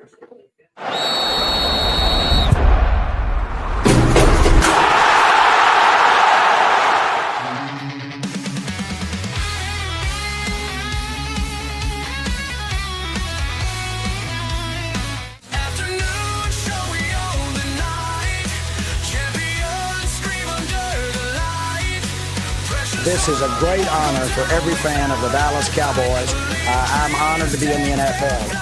This is a great honor for every fan of the Dallas Cowboys. I'm honored to be in the NFL.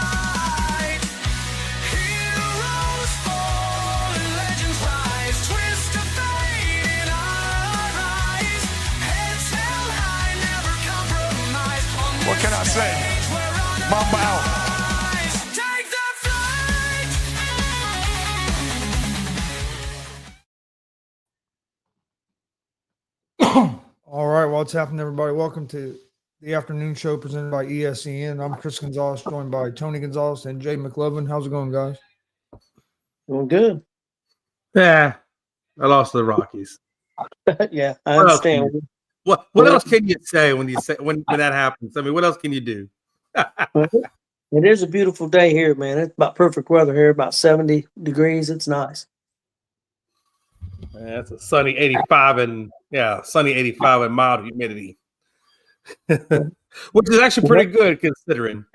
What can I say? Mamba out. All right, what's happening, everybody? Welcome to the afternoon show presented by ESEN. I'm Chris Gonzalez, joined by Tony Gonzalez and Jay McLovin. How's it going, guys? Doing good. Yeah, I lost to the Rockies. Yeah, I understand. What else can you say when that happens? I mean, what else can you do? It is a beautiful day here, man. It's about perfect weather here, about 70 degrees. It's nice. Yeah, it's a sunny 85 and mild humidity, which is actually pretty good considering.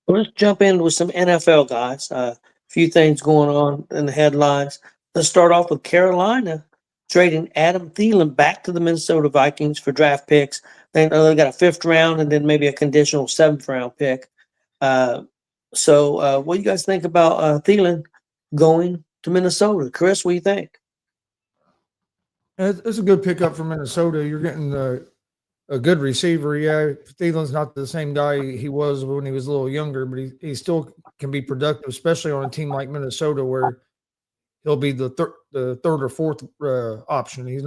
Let's jump in with some NFL, guys. A few things going on in the headlines. Let's start off with Carolina trading Adam Thielen back to the Minnesota Vikings for draft picks. They got a 5th round and then maybe a conditional 7th round pick. So what do you guys think about Thielen going to Minnesota? Chris, what do you think? It's a good pickup for Minnesota. You're getting a good receiver. Yeah, Thielen's not the same guy he was when he was a little younger, but he still can be productive, especially on a team like Minnesota where he'll be the third or fourth option. They're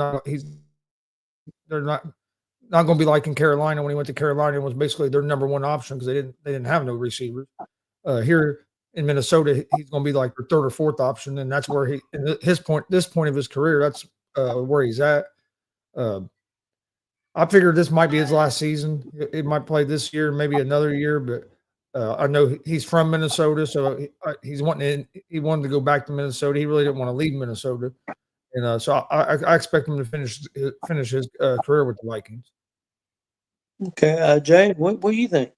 not going to be like in Carolina when he went to Carolina and was basically their number one option because they didn't have no receivers. Here in Minnesota, he's going to be like their third or fourth option, and that's where this point of his career, that's where he's at. I figured this might be his last season. It might play this year, maybe another year, but I know he's from Minnesota, so he wanted to go back to Minnesota. He really didn't want to leave Minnesota, and so I expect him to finish his career with the Vikings. Okay, Jay, what do you think?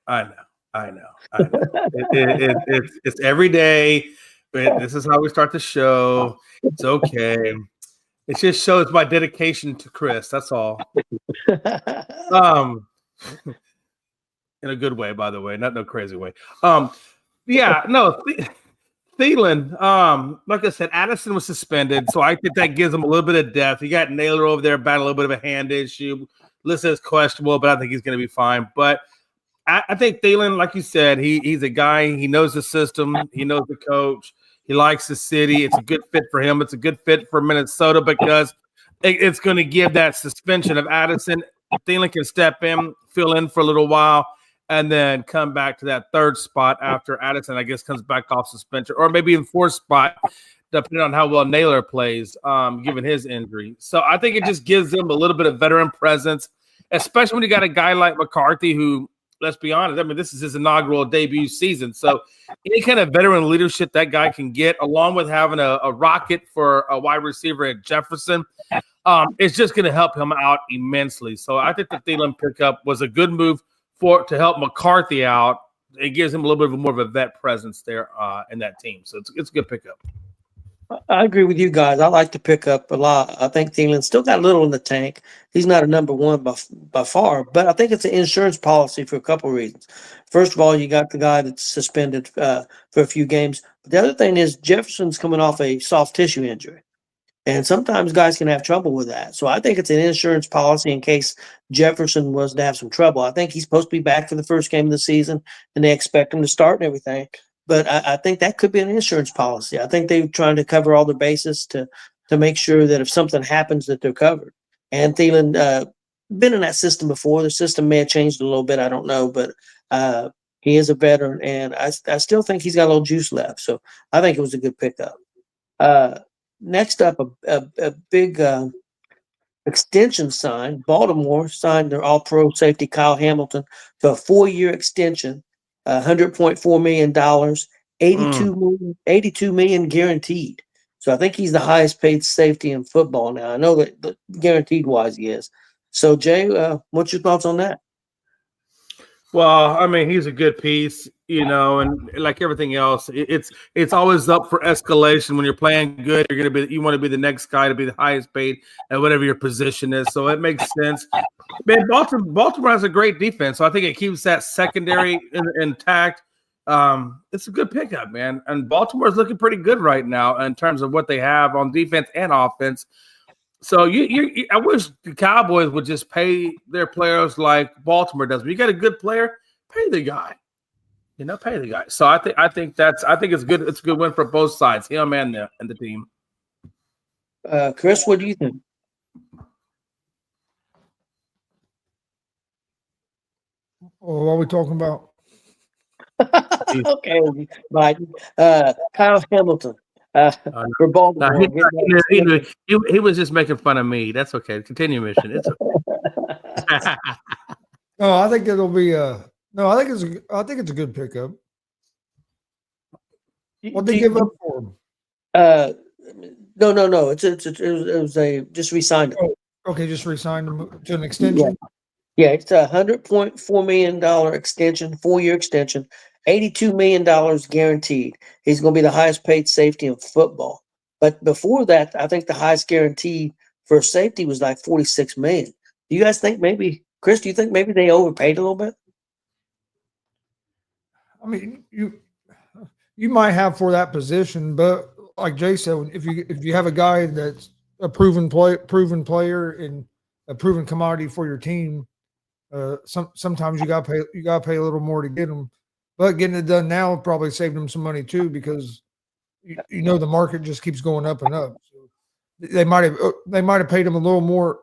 I know. It's every day. But this is how we start the show. It's okay. It just shows my dedication to Chris. That's all. In a good way, by the way, not no crazy way. Yeah, no. Thielen, like I said, Addison was suspended, so I think that gives him a little bit of depth. You got Naylor over there battling a little bit of a hand issue. Listed as questionable, but I think he's going to be fine. But I think Thielen, like you said, he's a guy. He knows the system. He knows the coach. He likes the city. It's a good fit for him. It's a good fit for Minnesota because it's going to give that suspension of Addison. Thielen can step in, fill in for a little while, and then come back to that third spot after Addison, I guess, comes back off suspension, or maybe in fourth spot, depending on how well Naylor plays, given his injury. So I think it just gives them a little bit of veteran presence, especially when you got a guy like McCarthy who, let's be honest, I mean, this is his inaugural debut season. So any kind of veteran leadership that guy can get, along with having a rocket for a wide receiver at Jefferson, it's just going to help him out immensely. So I think the Thielen pickup was a good move to help McCarthy out. It gives him a little bit more of a vet presence there in that team. So it's a good pickup. I agree with you guys. I like to pick up a lot. I think Thielen still got a little in the tank. He's not a number one by far, but I think it's an insurance policy for a couple of reasons. First of all, you got the guy that's suspended for a few games. But the other thing is Jefferson's coming off a soft tissue injury, and sometimes guys can have trouble with that. So I think it's an insurance policy in case Jefferson was to have some trouble. I think he's supposed to be back for the first game of the season, and they expect him to start and everything. But I think that could be an insurance policy. I think they're trying to cover all their bases to make sure that if something happens that they're covered. And Thielen been in that system before. The system may have changed a little bit. I don't know, but he is a veteran, and I still think he's got a little juice left. So I think it was a good pickup. Next up, a big extension sign. Baltimore signed their All-Pro safety Kyle Hamilton to a 4-year extension, $100.4 million, $82 million guaranteed. So I think he's the highest paid safety in football now. I know that guaranteed wise he is. So Jay, what's your thoughts on that? Well, I mean, he's a good piece, and like everything else, it's always up for escalation. When you're playing good, you want to be the next guy to be the highest paid at whatever your position is. So it makes sense. Man, Baltimore has a great defense, so I think it keeps that secondary intact. It's a good pickup, man. And Baltimore's looking pretty good right now in terms of what they have on defense and offense. So I wish the Cowboys would just pay their players like Baltimore does. When you got a good player, pay the guy. Pay the guy. So I think it's good. It's a good win for both sides, him and the team. Chris, what do you think? Well, what are we talking about? Okay, Biden. Kyle Hamilton. For Baltimore. He was just making fun of me. That's okay. Continue, mission. It's okay. No, I think it'll be I think it's a good pickup. What they give up for him? No. It was a just re-signed him. Okay, just re-signed him to an extension. Yeah, it's a $100.4 million extension, 4-year extension. $82 million guaranteed. He's going to be the highest paid safety in football. But before that, I think the highest guarantee for a safety was like $46 million. Do you guys think maybe, Chris, do you think maybe they overpaid a little bit? I mean, you might have for that position, but like Jay said, if you have a guy that's a proven player and a proven commodity for your team, sometimes you got to pay a little more to get them. But getting it done now probably saved them some money too, because the market just keeps going up and up. So they might have paid him a little more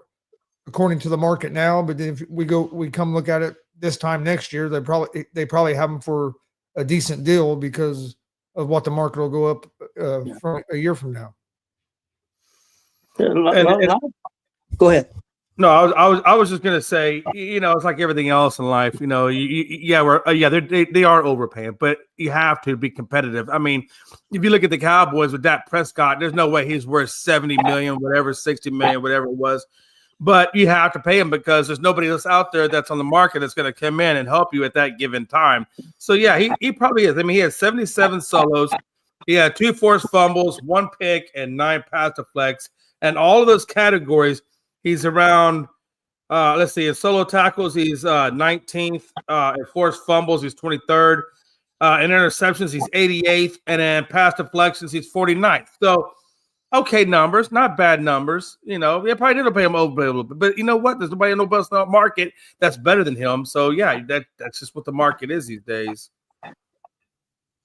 according to the market now, but then if we come look at it this time next year, they probably have him for a decent deal because of what the market will go up from a year from now. Go ahead. No, I was just gonna say, it's like everything else in life. They are overpaying, but you have to be competitive. I mean, if you look at the Cowboys with Dak Prescott, there's no way he's worth $70 million, whatever, $60 million, whatever it was. But you have to pay him because there's nobody else out there that's on the market that's going to come in and help you at that given time. So yeah, he probably is. I mean, he has 77 solos. He had 2 forced fumbles, 1 pick, and 9 pass deflects, and all of those categories. He's around, let's see, in solo tackles, he's 19th. In forced fumbles, he's 23rd. In interceptions, he's 88th. And in pass deflections, he's 49th. So, okay numbers, not bad numbers. They probably didn't pay him over a little bit. But you know what? There's nobody in the market that's better than him. So, yeah, that's just what the market is these days.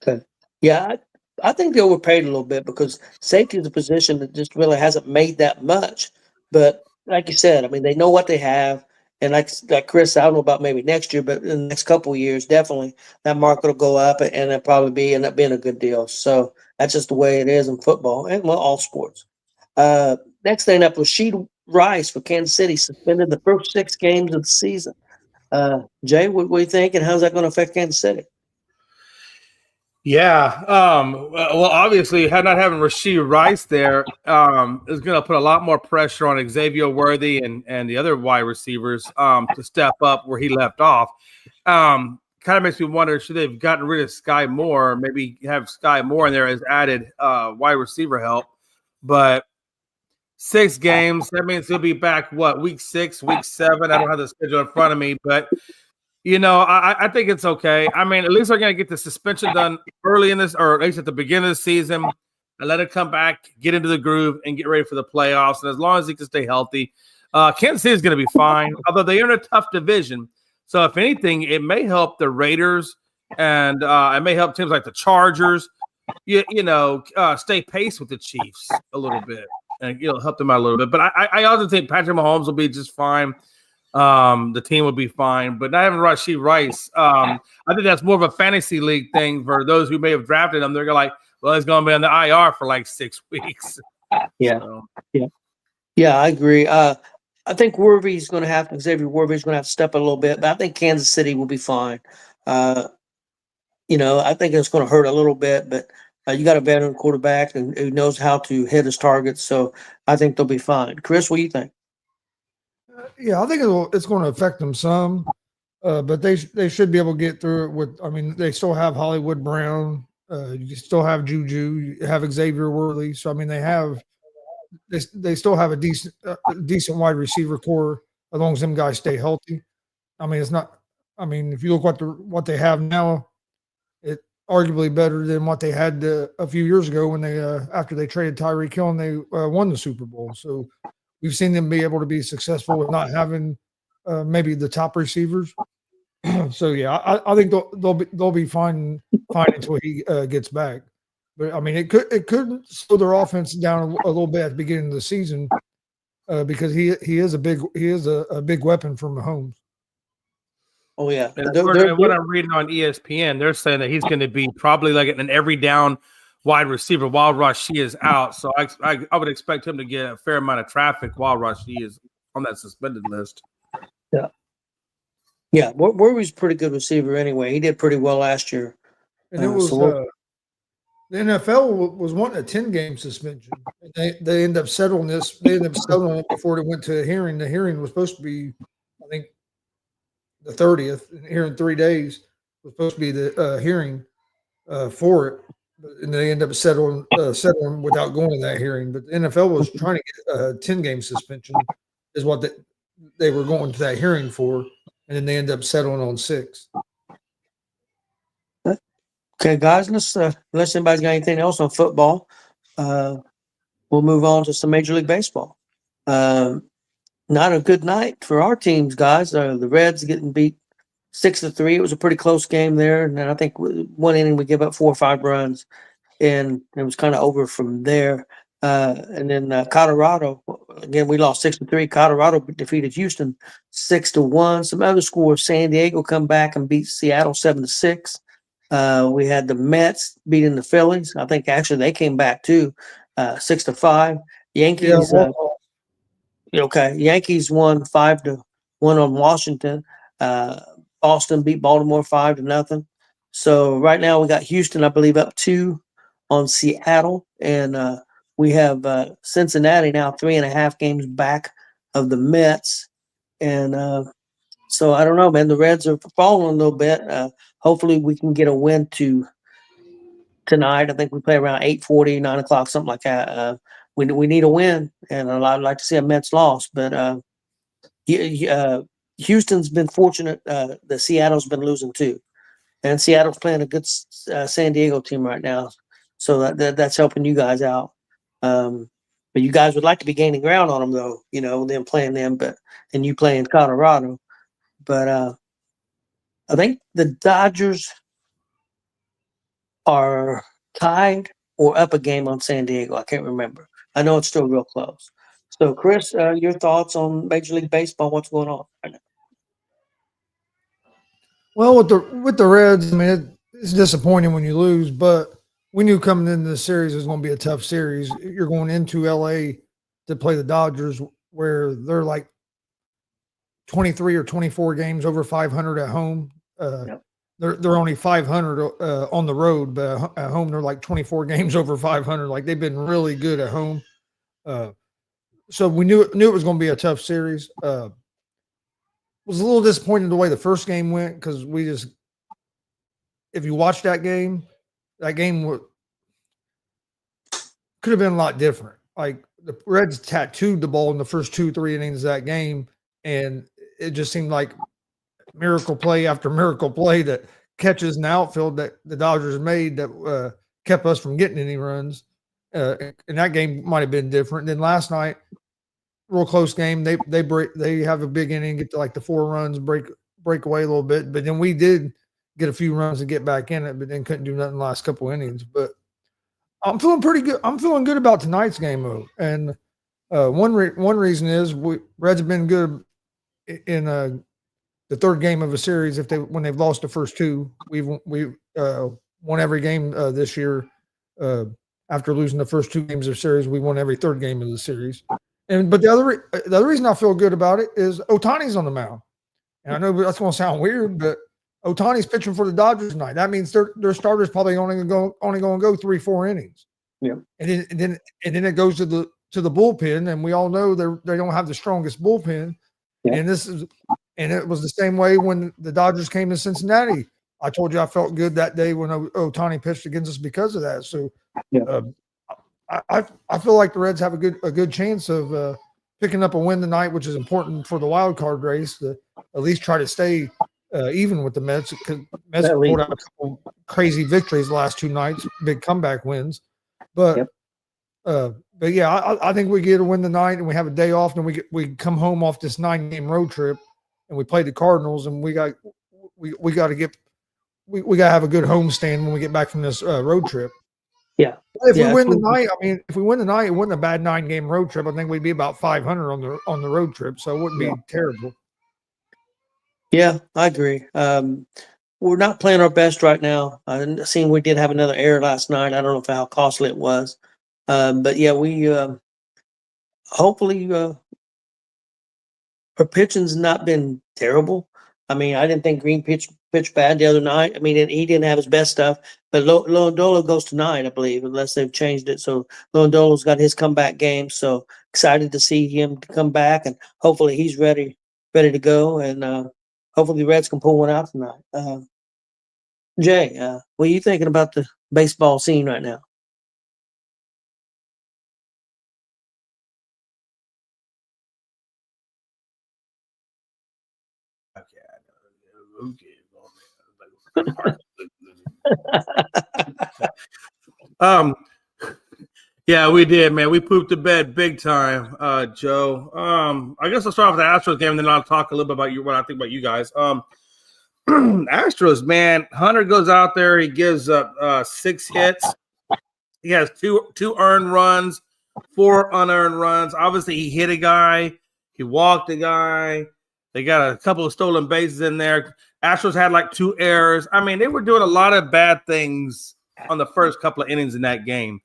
Okay. Yeah, I think they overpaid a little bit because safety is a position that just really hasn't made that much. But like you said, I mean, they know what they have. And like Chris, I don't know about maybe next year, but in the next couple of years, definitely that market will go up and it'll probably end up being a good deal. So that's just the way it is in football and all sports. Next thing up, Rashid Rice for Kansas City suspended the first 6 games of the season. Jay, what do you think, and how's that going to affect Kansas City? Yeah. Well, obviously, not having Rashid Rice there is going to put a lot more pressure on Xavier Worthy and the other wide receivers to step up where he left off. Kind of makes me wonder, should they have gotten rid of Sky Moore? Maybe have Sky Moore in there as added wide receiver help. But 6 games, that means he'll be back, week 6, week 7? I don't have the schedule in front of me, but I think it's okay. I mean, at least they're going to get the suspension done early in this, or at least at the beginning of the season, and let it come back, get into the groove, and get ready for the playoffs. And as long as he can stay healthy, Kansas City is going to be fine, although they're in a tough division. So if anything, it may help the Raiders, and it may help teams like the Chargers, stay pace with the Chiefs a little bit, and help them out a little bit. But I also think Patrick Mahomes will be just fine. the team will be fine. But not having Rashee Rice, I think that's more of a fantasy league thing for those who may have drafted him. They're like, well, he's going to be on the IR for like 6 weeks. Yeah. So. Yeah, I agree. I think Xavier Worthy's going to have to step up a little bit, but I think Kansas City will be fine. I think it's going to hurt a little bit, but you got a veteran quarterback and who knows how to hit his targets. So I think they'll be fine. Chris, what do you think? Yeah, I think it's going to affect them some, but they should be able to get through it. They still have Hollywood Brown. You still have Juju. You have Xavier Worthy. So they still have a decent wide receiver core as long as them guys stay healthy. It's not. If you look what they have now, it arguably better than what they had a few years ago when they after they traded Tyreek Hill and they won the Super Bowl. So we've seen them be able to be successful with not having maybe the top receivers. So yeah, I think they'll be fine until he gets back. But it could slow their offense down a little bit at the beginning of the season because he is a big weapon for Mahomes. Oh yeah, what I'm reading on ESPN, they're saying that he's going to be probably like an every down wide receiver while Rashee is out. So I would expect him to get a fair amount of traffic while Rashee is on that suspended list. Yeah. Yeah, Worthy's a pretty good receiver anyway. He did pretty well last year. And it was the NFL was wanting a 10-game suspension. And they ended up settling this. They ended up settling it before it went to a hearing. The hearing was supposed to be, I think, the 30th. And here in 3 days was supposed to be the hearing for it. And they ended up settling without going to that hearing. But the NFL was trying to get a 10-game suspension is what they were going to that hearing for. And then they end up settling on 6. Okay, guys, unless anybody's got anything else on football, we'll move on to some Major League Baseball. Not a good night for our teams, guys. The Reds getting beat 6-3. It was a pretty close game there. And then I think one inning we give up 4 or 5 runs, and it was kind of over from there. And then Colorado, again, we lost 6-3. Colorado defeated Houston 6-1. Some other scores: San Diego come back and beat Seattle 7-6. We had the Mets beating the Phillies. I think actually they came back too, 6-5. Yankees. Yankees won 5-1 on Washington. Boston beat Baltimore 5-0. So right now we got Houston, I believe, up 2 on Seattle, and we have Cincinnati now 3.5 games back of the Mets. And so I don't know, man. The Reds are falling a little bit. Hopefully we can get a win tonight. I think we play around 8:40, 9 o'clock, something like that. We need a win, and I'd like to see a Mets loss. But Houston's been fortunate. The Seattle's been losing too, and Seattle's playing a good San Diego team right now. So that's helping you guys out. But you guys would like to be gaining ground on them, though. Them playing them, and you playing Colorado. But I think the Dodgers are tied or up a game on San Diego. I can't remember. I know it's still real close. So, Chris, your thoughts on Major League Baseball? What's going on right now? Well, with the Reds, it's disappointing when you lose, but we knew coming into the series it was going to be a tough series. You're going into LA to play the Dodgers, where they're like 23 or 24 games over 500 at home. Yep. They're only 500 on the road, but at home they're like 24 games over 500. Like, they've been really good at home. So we knew it was going to be a tough series. Was a little disappointed the way the first game went, because if you watch that game could have been a lot different. Like, the Reds tattooed the ball in the first 2-3 innings of that game, and it just seemed like miracle play after miracle play, that catches in the outfield that the Dodgers made that kept us from getting any runs. And that game might have been different. Then last night, real close game. They have a big inning, get to like the 4 runs, break away a little bit. But then we did get a few runs and get back in it, but then couldn't do nothing the last couple innings. But I'm feeling pretty good. I'm feeling good about tonight's game, though. And one reason is Reds have been good in the third game of a series, when they've lost the first two, we've won every game this year. After losing the first two games of the series, we won every third game of the series. But the other reason I feel good about it is Ohtani's on the mound. And I know that's going to sound weird, but Ohtani's pitching for the Dodgers tonight. That means their starter's probably only going to go 3-4 innings. Yeah. And then it goes to the bullpen, and we all know they don't have the strongest bullpen. Yeah. And it was the same way when the Dodgers came to Cincinnati. I told you I felt good that day when Ohtani pitched against us because of that. So yeah. I feel like the Reds have a good chance of picking up a win tonight, which is important for the wild card race to at least try to stay even with the Mets, because Mets pulled out a couple crazy victories the last two nights, big comeback wins. But yeah, I think we get a win tonight, and we have a day off, and we come home off this 9-game road trip, and we play the Cardinals, and we got to have a good homestand when we get back from this road trip. Yeah. If we win tonight, if we win tonight, it wasn't a bad 9-game road trip. I think we'd be about 500 on the road trip, so it wouldn't be terrible. Yeah, I agree. We're not playing our best right now. I seen we did have another error last night. I don't know how costly it was. But yeah, we hopefully our pitching's not been terrible. I mean, I didn't think Green pitched bad the other night. I mean, he didn't have his best stuff. But Lewandowski goes tonight, I believe, unless they've changed it. So Lewandowski's got his comeback game. So excited to see him come back, and hopefully he's ready to go. And hopefully the Reds can pull one out tonight. Jay, what are you thinking about the baseball scene right now? Yeah, we did, man. We pooped the bed big time, Joe. I guess I'll start off with the Astros game, and then I'll talk a little bit about what I think about you guys. Astros, man. Hunter goes out there. He gives up 6 hits. He has two earned runs, 4 unearned runs. Obviously, he hit a guy. He walked a guy. They got a couple of stolen bases in there. Astros had like 2 errors. I mean, they were doing a lot of bad things on the first couple of innings in that game.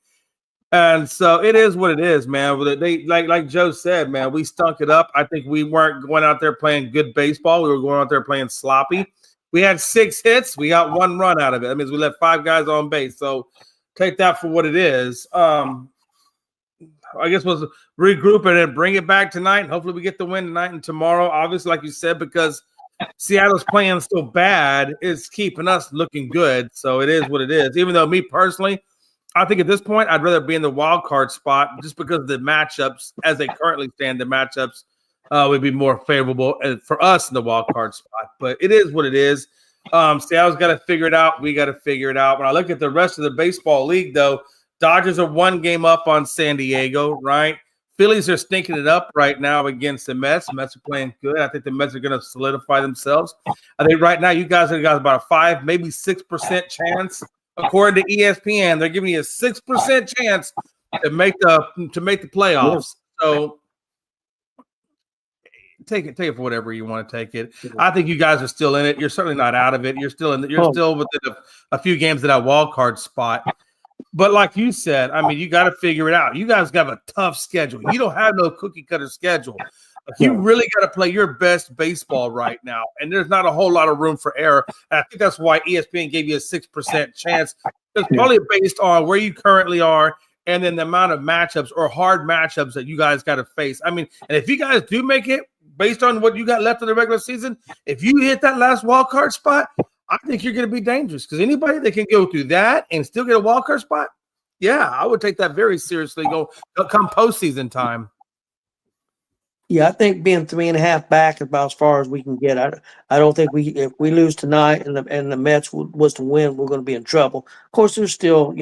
And so it is what it is, man. They like Joe said, man, we stunk it up. I think we weren't going out there playing good baseball. We were going out there playing sloppy. We had 6 hits. We got 1 run out of it. That means we left 5 guys on base. So take that for what it is. I guess we'll regroup and then bring it back tonight. And hopefully we get the win tonight and tomorrow. Obviously, like you said, because Seattle's playing so bad, it's keeping us looking good. So it is what it is. Even though me personally, I think at this point, I'd rather be in the wild card spot just because the matchups, as they currently stand, the matchups would be more favorable for us in the wild card spot. But it is what it is. Seattle's got to figure it out. We got to figure it out. When I look at the rest of the baseball league, though, Dodgers are 1 game up on San Diego, right? Phillies are stinking it up right now against the Mets. The Mets are playing good. I think the Mets are going to solidify themselves. I think right now you guys have got about a 5, maybe 6% chance. According to ESPN, they're giving you a 6% chance to make the playoffs. So take it for whatever you want to take it. I think you guys are still in it. You're certainly not out of it. You're still in. You're still within a few games of that wild card spot. But like you said, I mean, you got to figure it out. You guys got a tough schedule. You don't have no cookie cutter schedule. You really got to play your best baseball right now, and there's not a whole lot of room for error. And I think that's why ESPN gave you a 6% chance. It's probably based on where you currently are and then the amount of matchups or hard matchups that you guys got to face. I mean, and if you guys do make it based on what you got left in the regular season, if you hit that last wild card spot, I think you're going to be dangerous because anybody that can go through that and still get a wild card spot, yeah, I would take that very seriously. Come postseason time. Yeah, I think being 3.5 back is about as far as we can get. I don't think if we lose tonight and the Mets was to win, we're going to be in trouble. Of course, there's still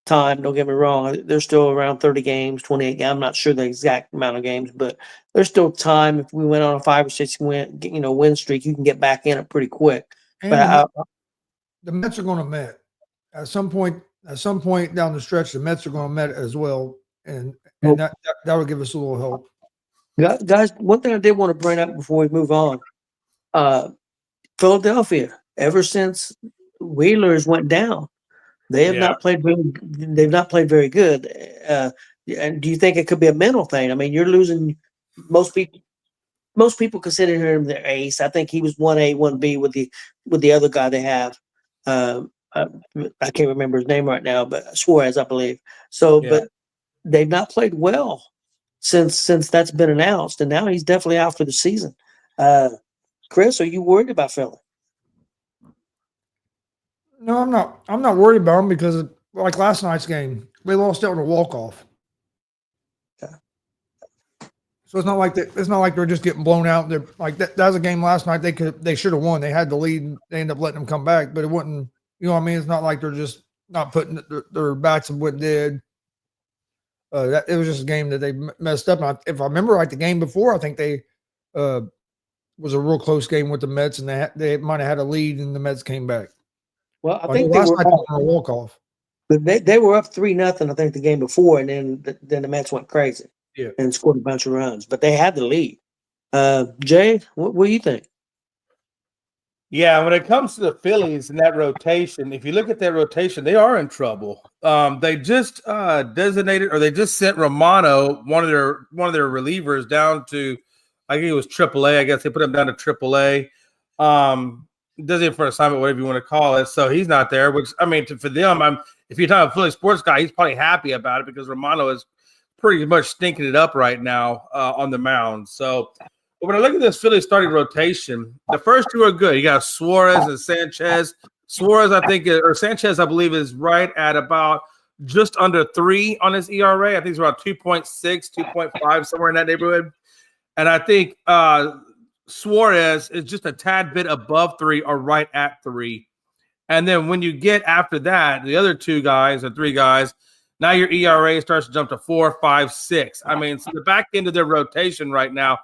time. Don't get me wrong. There's still around 30 games, 28 games. I'm not sure the exact amount of games, but there's still time. If we went on a 5 or 6 win streak, you can get back in it pretty quick. And but the Mets are going to Met at some point. At some point down the stretch, the Mets are going to Met as well, and that would give us a little help. Guys, one thing I did want to bring up before we move on, Philadelphia, ever since Wheelers went down, they have Yeah. not played they've not played very good. And do you think it could be a mental thing? I mean, you're losing most people consider him their ace. I think he was 1A, 1B with the other guy they have. I can't remember his name right now, but Suarez, I believe. So, Yeah. but they've not played well since that's been announced, and now he's definitely out for the season. Chris, are you worried about Philly? No, I'm not. I'm not worried about them because, like last night's game, they lost out on a walk off. Okay. So it's not like they're just getting blown out. They're like that was a game last night. They should have won. They had the lead. And they ended up letting them come back, but it wouldn't. You know what I mean? It's not like they're just not putting their backs and went dead. It was just a game that they messed up. And if I remember right, the game before, I think they was a real close game with the Mets, and they might have had a lead, and the Mets came back. Well, I think they last were night on a walk off. they were up 3-0, I think, the game before, and then the Mets went crazy, Yeah. and scored a bunch of runs. But they had the lead. Jay, what do you think? Yeah, when it comes to the Phillies and that rotation, if you look at that rotation, they are in trouble. They just designated, or they just sent Romano, one of their relievers, down to, I think it was AAA. I guess they put him down to AAA. Designated for assignment, whatever you want to call it. So he's not there. Which, I mean, for them, if you're talking a Philly sports guy, he's probably happy about it because Romano is pretty much stinking it up right now on the mound. So. But when I look at this Philly starting rotation, the first two are good. You got Suarez and Sanchez. Suarez, Sanchez, I believe, is right at about just under 3 on his ERA. I think it's around 2.6, 2.5, somewhere in that neighborhood. And I think Suarez is just a tad bit above 3 or right at 3. And then when you get after that, the other 2 guys or 3 guys, now your ERA starts to jump to 4, 5, 6. I mean, so the back end of their rotation right now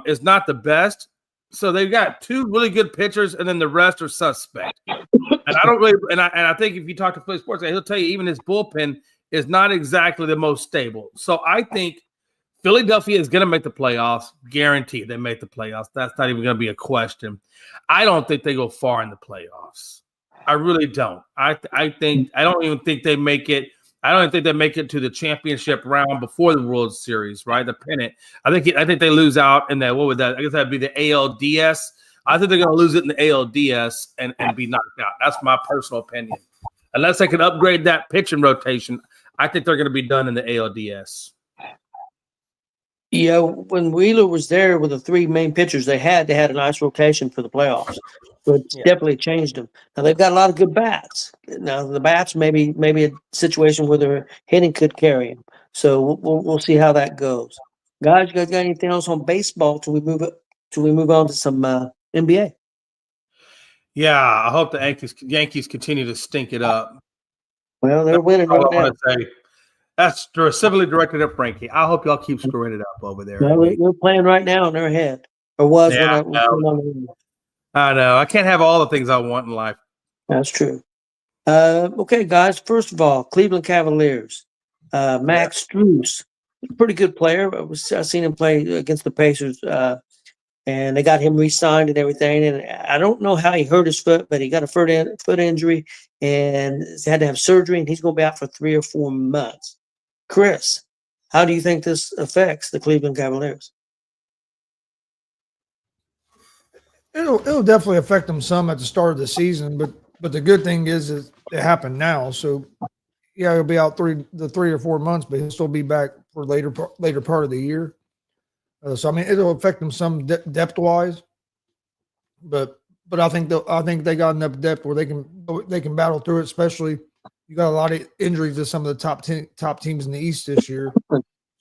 is not the best. So they've got 2 really good pitchers, and then the rest are suspect. And I don't really, and I think if you talk to Philly Sports, he'll tell you even his bullpen is not exactly the most stable. So I think Philadelphia is going to make the playoffs. Guaranteed they make the playoffs. That's not even going to be a question. I don't think they go far in the playoffs. I really don't. I don't even think they make it. I don't think they make it to the championship round before the World Series, right? The pennant. I think they lose out in that. What would that? I guess that'd be the ALDS. I think they're going to lose it in the ALDS and be knocked out. That's my personal opinion. Unless they can upgrade that pitching rotation, I think they're going to be done in the ALDS. Yeah, when Wheeler was there with the 3 main pitchers they had a nice rotation for the playoffs. So it's definitely changed them. Now they've got a lot of good bats. Now the bats maybe a situation where their hitting could carry them. So we'll see how that goes. Guys, you guys got anything else on baseball till we move on to some NBA? Yeah, I hope the Yankees continue to stink it up. Well, they're winning right now. That's civilly directed at Frankie. I hope y'all keep screwing it up over there. Well, we're playing right now in their head. Or was when I I know. I can't have all the things I want in life. That's true. Okay, guys. First of all, Cleveland Cavaliers. Max Strus, pretty good player. I seen him play against the Pacers, and they got him re-signed and everything. And I don't know how he hurt his foot, but he got a foot injury and had to have surgery, and he's going to be out for 3 or 4 months. Chris, how do you think this affects the Cleveland Cavaliers? It'll definitely affect them some at the start of the season, but the good thing is it happened now. So yeah, he'll be out 3 or 4 months, but he'll still be back for later part of the year. So I mean, it'll affect them some depth wise, but I think they got enough depth where they can battle through it. Especially you got a lot of injuries to some of the top teams in the East this year.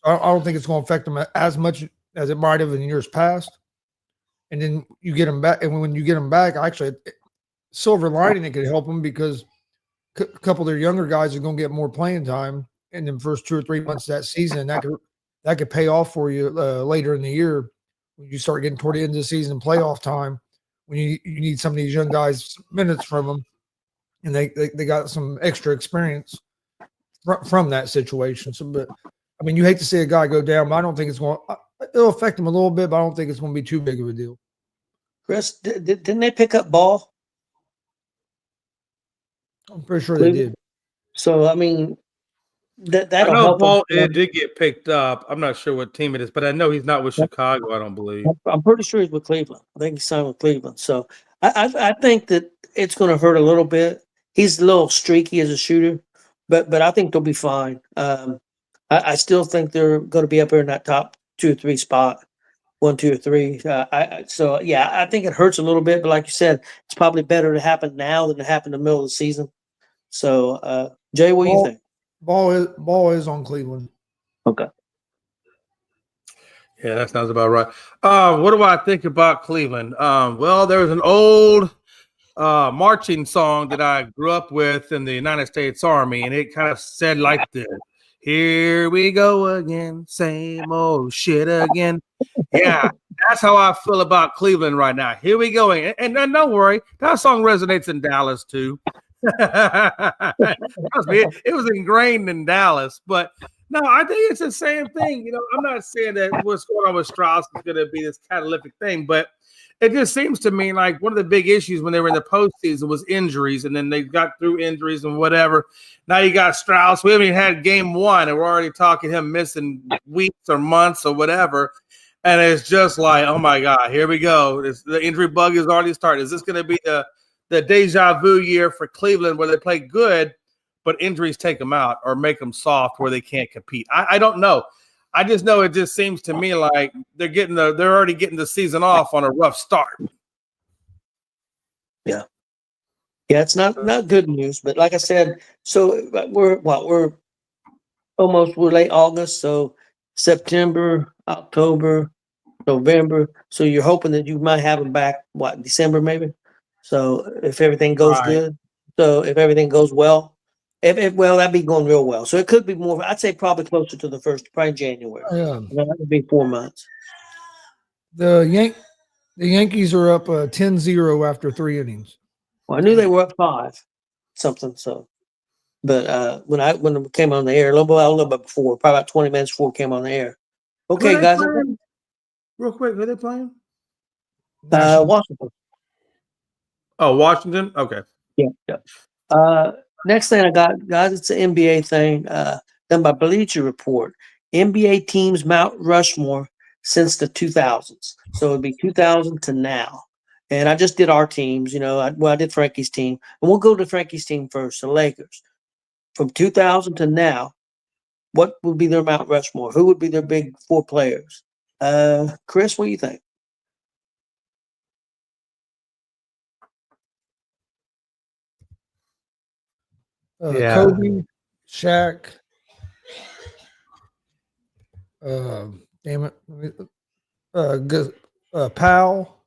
I don't think it's going to affect them as much as it might have in years past. And then you get them back, and when you get them back, actually, silver lining, it could help them because a couple of their younger guys are going to get more playing time in the first 2 or 3 months of that season. That could pay off for you later in the year when you start getting toward the end of the season, playoff time, when you need some of these young guys minutes from them, and they got some extra experience from that situation. So, but I mean, you hate to see a guy go down, but I don't think it's going. It'll affect them a little bit, but I don't think it's going to be too big of a deal. Chris, didn't they pick up Ball? I'm pretty sure they did. So I mean, I that'll know help. Ball them. it did get picked up. I'm not sure what team it is, but I know he's not with Chicago. I don't believe. I'm pretty sure he's with Cleveland. I think he signed with Cleveland. So I think that it's going to hurt a little bit. He's a little streaky as a shooter, but I think they'll be fine. I still think they're going to be up here in that top 2 or 3 spot, 1, 2, or 3. So yeah, I think it hurts a little bit, but like you said, it's probably better to happen now than to happen in the middle of the season. So Jay, what do you think? Ball is on Cleveland. Okay. Yeah, that sounds about right. What do I think about Cleveland? Well, there was an old marching song that I grew up with in the United States Army, and it kind of said like this: "Here we go again, same old shit again." Yeah, that's how I feel about Cleveland right now. Here we go, and don't worry, that song resonates in Dallas too. Trust me, it was ingrained in Dallas, but no, I think it's the same thing. You know, I'm not saying that what's going on with Strauss is going to be this catalytic thing, but it just seems to me like one of the big issues when they were in the postseason was injuries, and then they got through injuries and whatever. Now you got Strauss. We haven't even had game 1, and we're already talking him missing weeks or months or whatever. And it's just like, oh my God, here we go. The injury bug is already started. Is this going to be the deja vu year for Cleveland where they play good, but injuries take them out or make them soft where they can't compete? I don't know. I just know it just seems to me like they're already getting the season off on a rough start. Yeah, it's not good news, but like I said, so we're late August, so September, October, November. So you're hoping that you might have them back December maybe. So if everything goes good, so if everything goes well, well, that'd be going real well. So it could be more. I'd say probably closer to the first, probably January. Yeah. That would be 4 months. The Yankees are up 10-0 after 3 innings. Well, I knew they were up 5 something. So, but when we came on the air a little bit before, probably about 20 minutes before we came on the air. Okay, guys. Real quick, who are they playing? Washington. Oh, Washington. Okay. Yeah. Next thing I got, guys, it's an NBA thing done by Bleacher Report. NBA teams Mount Rushmore since the 2000s. So it'd be 2000 to now. And I just did our teams. You know, I did Frankie's team. And we'll go to Frankie's team first, the Lakers. From 2000 to now, what would be their Mount Rushmore? Who would be their big 4 players? Chris, what do you think? Kobe, Shaq. Damn it. Powell.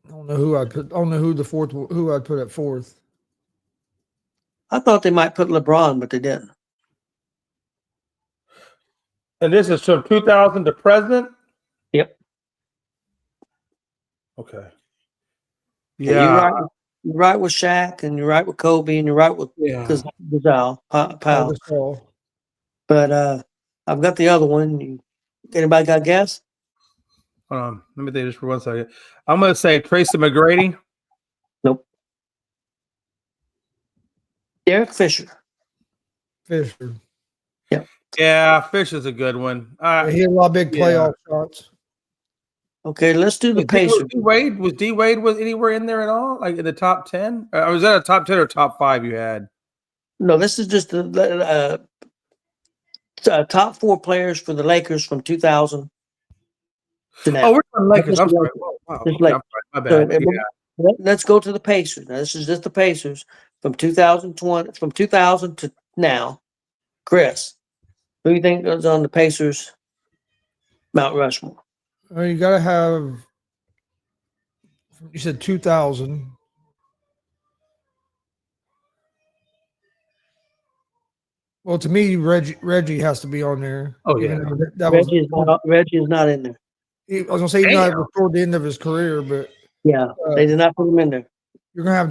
I don't know who I'd put. I don't know who I'd put at 4th. I thought they might put LeBron, but they didn't. And this is from 2000 to present? Yep. Okay. Yeah. You're right with Shaq, and you're right with Kobe, and you're right with Gasol, Powell. But I've got the other one. Anybody got a guess? Hold on. Let me think just for 1 second. I'm going to say Tracy McGrady. Nope. Derek Fisher. Yep. Yeah, Fisher's a good one. He had a lot of big playoff shots. Okay, let's do the Pacers. Was D Wade anywhere in there at all? Like in the top 10? Or was that a top 10 or top 5 you had? No, this is just the top 4 players for the Lakers from 2000 to now. Oh, we're on Lakers. I'm sorry. Wow. Okay, I'm sorry. My bad. So, let's go to the Pacers. Now, this is just the Pacers from 2020, from 2000 to now. Chris, who do you think is on the Pacers Mount Rushmore? You got to have. You said 2000. Well, to me, Reggie has to be on there. Oh yeah, Reggie is not in there. I was gonna say he's not toward the end of his career, but they did not put him in there. You're gonna have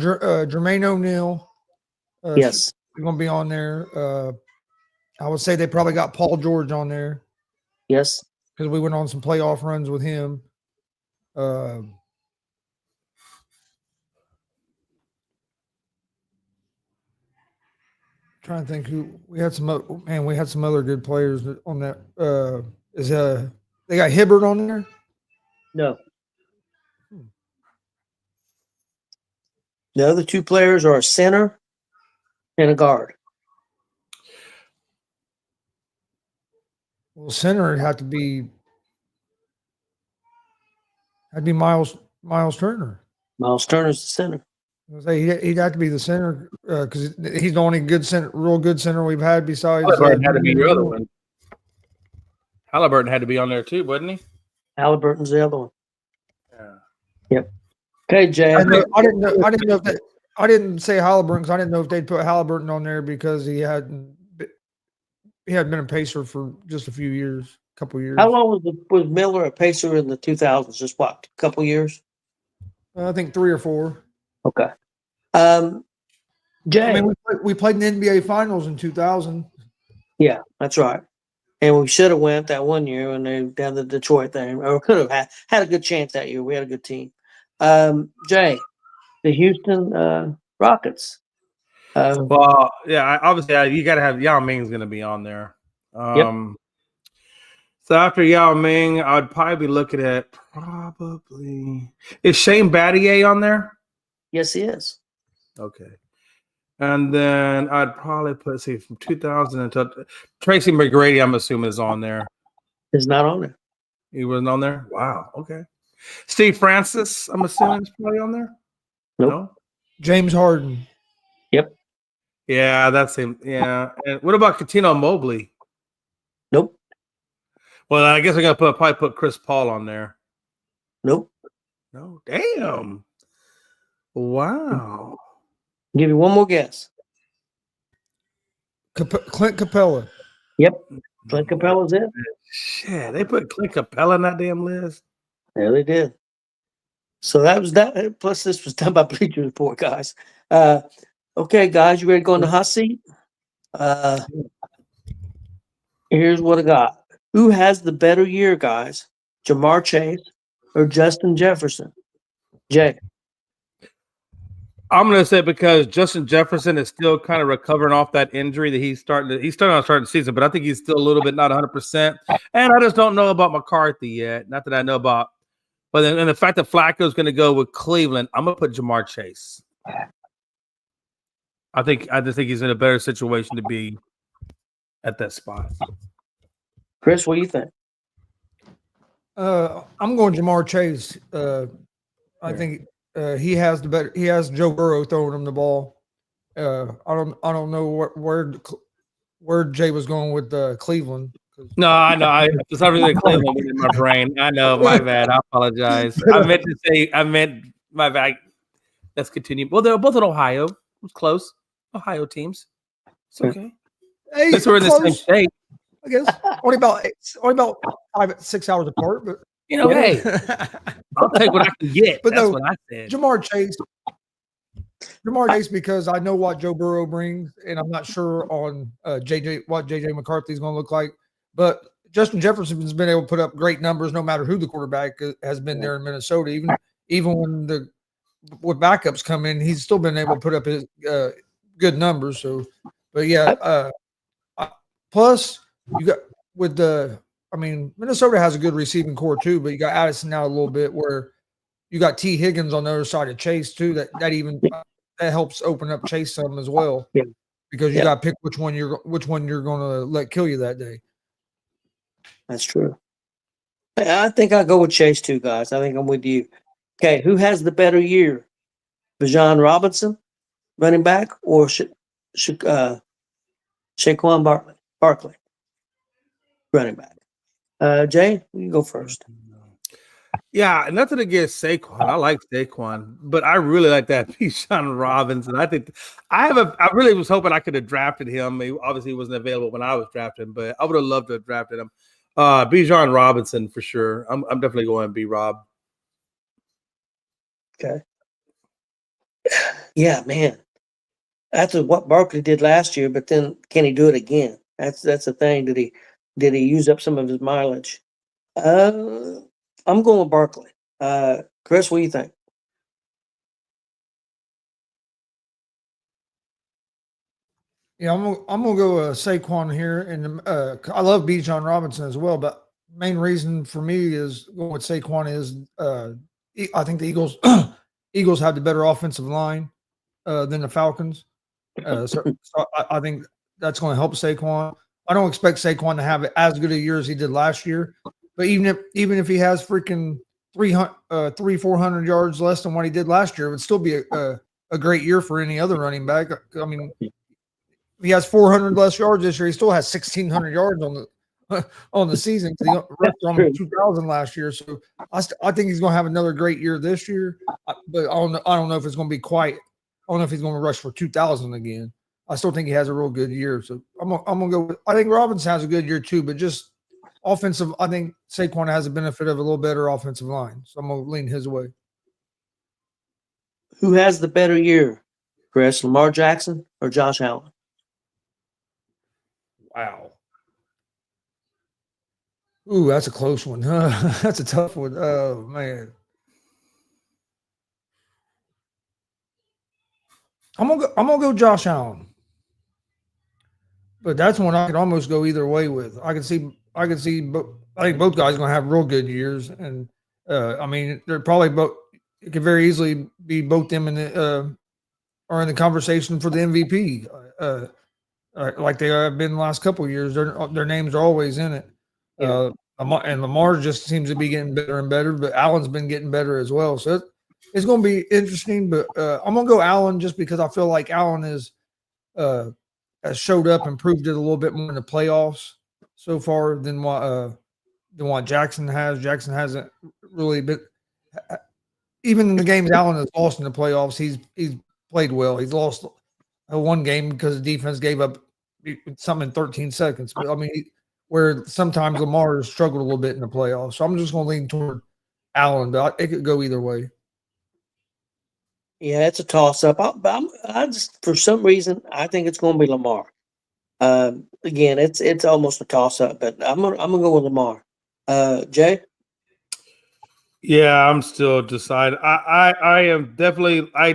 Jermaine O'Neal, Yes. Going to be on there. I would say they probably got Paul George on there Yes. because we went on some playoff runs with him. Trying to think who we had we had some other good players on that. They got Hibbert on there? No. The other two players are a center and a guard. Well, center would have to be Miles Turner. Miles Turner's the center. I was say he'd have to be the center because he's the only real good center we've had besides. Halliburton had to be your other one. Halliburton had to be on there too, wasn't he? Halliburton's the other one. Yeah. Yep. Okay, Jay. I didn't know if that. I didn't say Halliburton because I didn't know if they'd put Halliburton on there because he hadn't been a Pacer for just a few years, couple years. How long was Miller a Pacer in the 2000s? Just what, a couple years? I think 3 or 4. Okay. Jay. I mean, we played in the NBA Finals in 2000. Yeah, that's right. And we should have went that one year when they down the Detroit thing, or could have had a good chance that year. We had a good team. Jay, the Houston Rockets. Well, yeah, obviously you got to have Yao Ming's going to be on there. So after Yao Ming, I would probably be looking at is Shane Battier on there? Yes, he is. Okay. And then I'd probably put, from 2000 until Tracy McGrady, I'm assuming, is on there. He's not on there. He wasn't on there? Wow. Okay. Steve Francis, I'm assuming, is probably on there? Nope. No? James Harden. Yep. Yeah, that's him. Yeah. And what about Katino Mobley? Nope. Well, I guess I'm going to probably put Chris Paul on there. Nope. No. Damn. Wow. I'll give you one more guess. Clint Capella. Yep. Clint Capella's it. Shit, they put Clint Capella in that damn list. Yeah, they did. So that was that. Plus, this was done by Bleacher Report, guys. Okay, guys, you ready to go in the hot seat? Here's what I got. Who has the better year, guys? Jamar Chase or Justin Jefferson? Jay. I'm going to say because Justin Jefferson is still kind of recovering off that injury that he's starting the season, but I think he's still a little bit not 100%. And I just don't know about McCarthy yet. Not that I know about. But then, and the fact that Flacco is going to go with Cleveland, I'm going to put Jamar Chase. I just think he's in a better situation to be at that spot. Chris, what do you think? I'm going Jamar Chase. I think he has Joe Burrow throwing him the ball. I don't know where Jay was going with Cleveland. No, I know. For some reason, Cleveland was in my brain. I know. My bad. I apologize. I meant my bad. Let's continue. Well, they're both in Ohio. It was close. Ohio teams. It's okay. Hey, Since we're in the same state. I guess only about 5-6 hours apart, but hey, I'll take what I can get. But that's no, what I said. Jamar Chase, because I know what Joe Burrow brings, and I'm not sure on what JJ McCarthy is going to look like. But Justin Jefferson's been able to put up great numbers, no matter who the quarterback has been there in Minnesota. Even when with backups come in, he's still been able to put up his good numbers. So, but yeah, plus you got Minnesota has a good receiving core too, but you got Addison now a little bit where you got T. Higgins on the other side of Chase too. That helps open up Chase some as well, because you got to pick which one you're going to let kill you that day. That's true. I think I'll go with Chase too, guys. I think I'm with you. Okay, who has the better year? Bijan Robinson, running back, or Saquon Barkley, running back? Jay, you can go first. Yeah, nothing against Saquon. I like Saquon, but I really like that Bijan Robinson. I think I really was hoping I could have drafted him. He obviously wasn't available when I was drafting, but I would have loved to have drafted him. Bijan Robinson for sure. I'm definitely going B-Rob. Okay. Yeah, man. That's what Barkley did last year, but then can he do it again? That's the thing. Did he use up some of his mileage? I'm going with Barkley. Chris, what do you think? Yeah, I'm gonna go Saquon here, and I love Bijan Robinson as well. But main reason for me is going with Saquon is I think the Eagles have the better offensive line than the Falcons. So I think that's going to help Saquon. I don't expect Saquon to have as good a year as he did last year, but even if he has freaking 400 yards less than what he did last year, it would still be a great year for any other running back. I mean, if he has 400 less yards this year, he still has 1,600 yards on the season because he rushed almost 2,000 last year. So I think he's going to have another great year this year, but I don't know if it's going to be quite. I don't know if he's going to rush for 2,000 again. I still think he has a real good year. So I'm gonna go with, I think Robinson has a good year too, but just offensive, I think Saquon has the benefit of a little better offensive line. So I'm gonna lean his way. Who has the better year, Chris? Lamar Jackson or Josh Allen? Wow. Ooh, that's a close one. That's a tough one. Oh man. I'm gonna go Josh Allen. But that's one I could almost go either way with. I can see. I think both guys are going to have real good years, and I mean, they're probably both. It could very easily be both them in the are in the conversation for the MVP, like they have been the last couple of years. Their names are always in it. And Lamar just seems to be getting better and better, but Allen's been getting better as well. So it's going to be interesting. But I'm going to go Allen just because I feel like Allen is. Has showed up and proved it a little bit more in the playoffs so far than what Jackson has. Jackson hasn't really been, even in the games Allen has lost in the playoffs. He's played well. He's lost one game because the defense gave up something in 13 seconds. But I mean, where sometimes Lamar has struggled a little bit in the playoffs. So I'm just going to lean toward Allen, but it could go either way. Yeah, it's a toss-up. I just, for some reason, I think it's going to be Lamar. Again, it's almost a toss-up, but I'm gonna go with Lamar. Jay? Yeah, I'm still deciding. I am definitely. I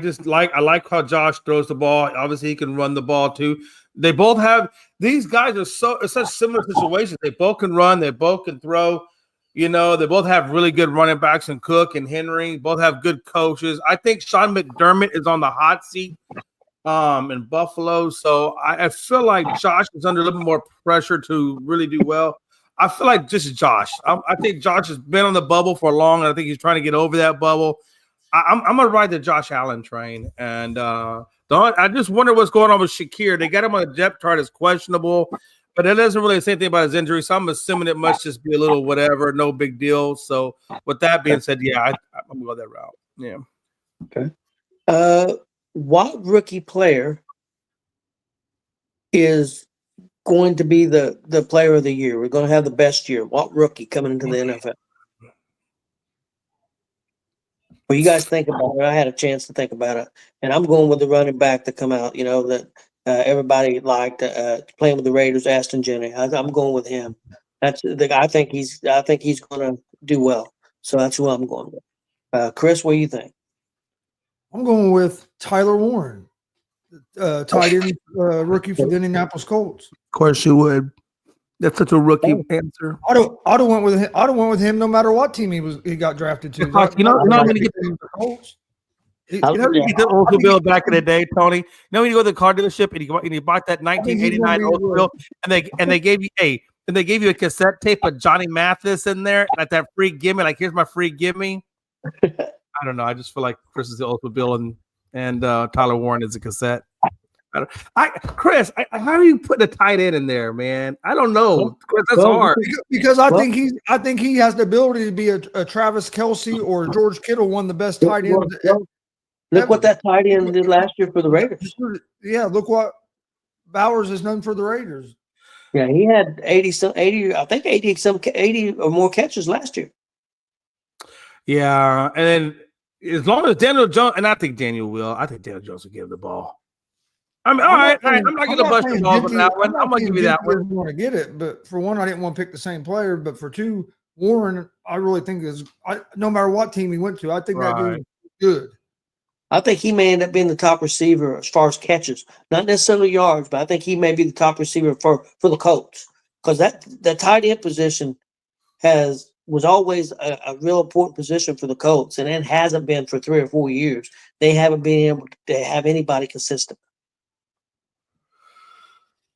like how Josh throws the ball. Obviously, he can run the ball too. They both have. These guys are such similar situations. They both can run. They both can throw. You know, they both have really good running backs in Cook and Henry. Both have good coaches. I think Sean McDermott is on the hot seat in Buffalo. So I feel like Josh is under a little bit more pressure to really do well. I feel like this is Josh. I think Josh has been on the bubble for long, and I think he's trying to get over that bubble. I'm going to ride the Josh Allen train. And I just wonder what's going on with Shakir. They got him on the depth chart as questionable. But it doesn't really say anything about his injury, so I'm assuming it must just be a little whatever, no big deal. So with that being said, yeah, I'm going to go that route. Yeah. Okay. What rookie player is going to be the player of the year? We're going to have the best year. What rookie coming into the NFL? Well, you guys think about it. I had a chance to think about it, and I'm going with the running back to come out. You know that. Everybody liked playing with the Raiders, Aston Jennings. I'm going with him. That's the guy. I think he's going to do well. So that's who I'm going with. Chris, what do you think? I'm going with Tyler Warren, tight end rookie for the Indianapolis Colts. Of course you would. That's such a rookie answer. I'd have went with him. I'd have went with him no matter what team he got drafted to. You know when you get the Colts. You know, you get the Oldsmobile back in the day, Tony. You know when you go to the car dealership and you bought that 1989 Oldsmobile, and they gave you a cassette tape of Johnny Mathis in there, like that free gimme. Like, here's my free gimme. I don't know. I just feel like Chris is the Oldsmobile and Tyler Warren is a cassette. Chris, how are you putting a tight end in there, man? I don't know. Chris, that's hard. Because I think he has the ability to be a Travis Kelce or George Kittle, one of the best tight ends. Look what that tight end did last year for the Raiders. Yeah, look what Bowers has done for the Raiders. Yeah, he had 80 or more catches last year. Yeah, and then as long as Daniel Jones, and I think Daniel Jones will give the ball. I mean, all right. I'm not going to bust your balls on that one. I'm going to give you that one. Want to get it, but for one, I didn't want to pick the same player. But for two, Warren, I really think no matter what team he went to, I think that dude is good. I think he may end up being the top receiver as far as catches, not necessarily yards, but I think he may be the top receiver for the Colts, because that tight end position was always a real important position for the Colts, and it hasn't been for 3 or 4 years. They haven't been able to have anybody consistent.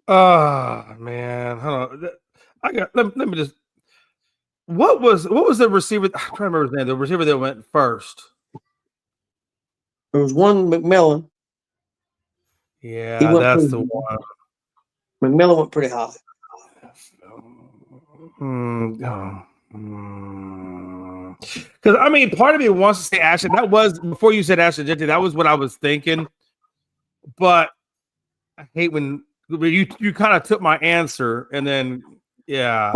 Oh man, hold on. Let me just. What was the receiver? I'm trying to remember his name. The receiver that went first. There was one McMillan. Yeah, that's the one. McMillan went pretty high. Because I mean, part of me wants to say Ashton. That was before you said Ashton Jeanty. That was what I was thinking. But I hate when you kind of took my answer and then So I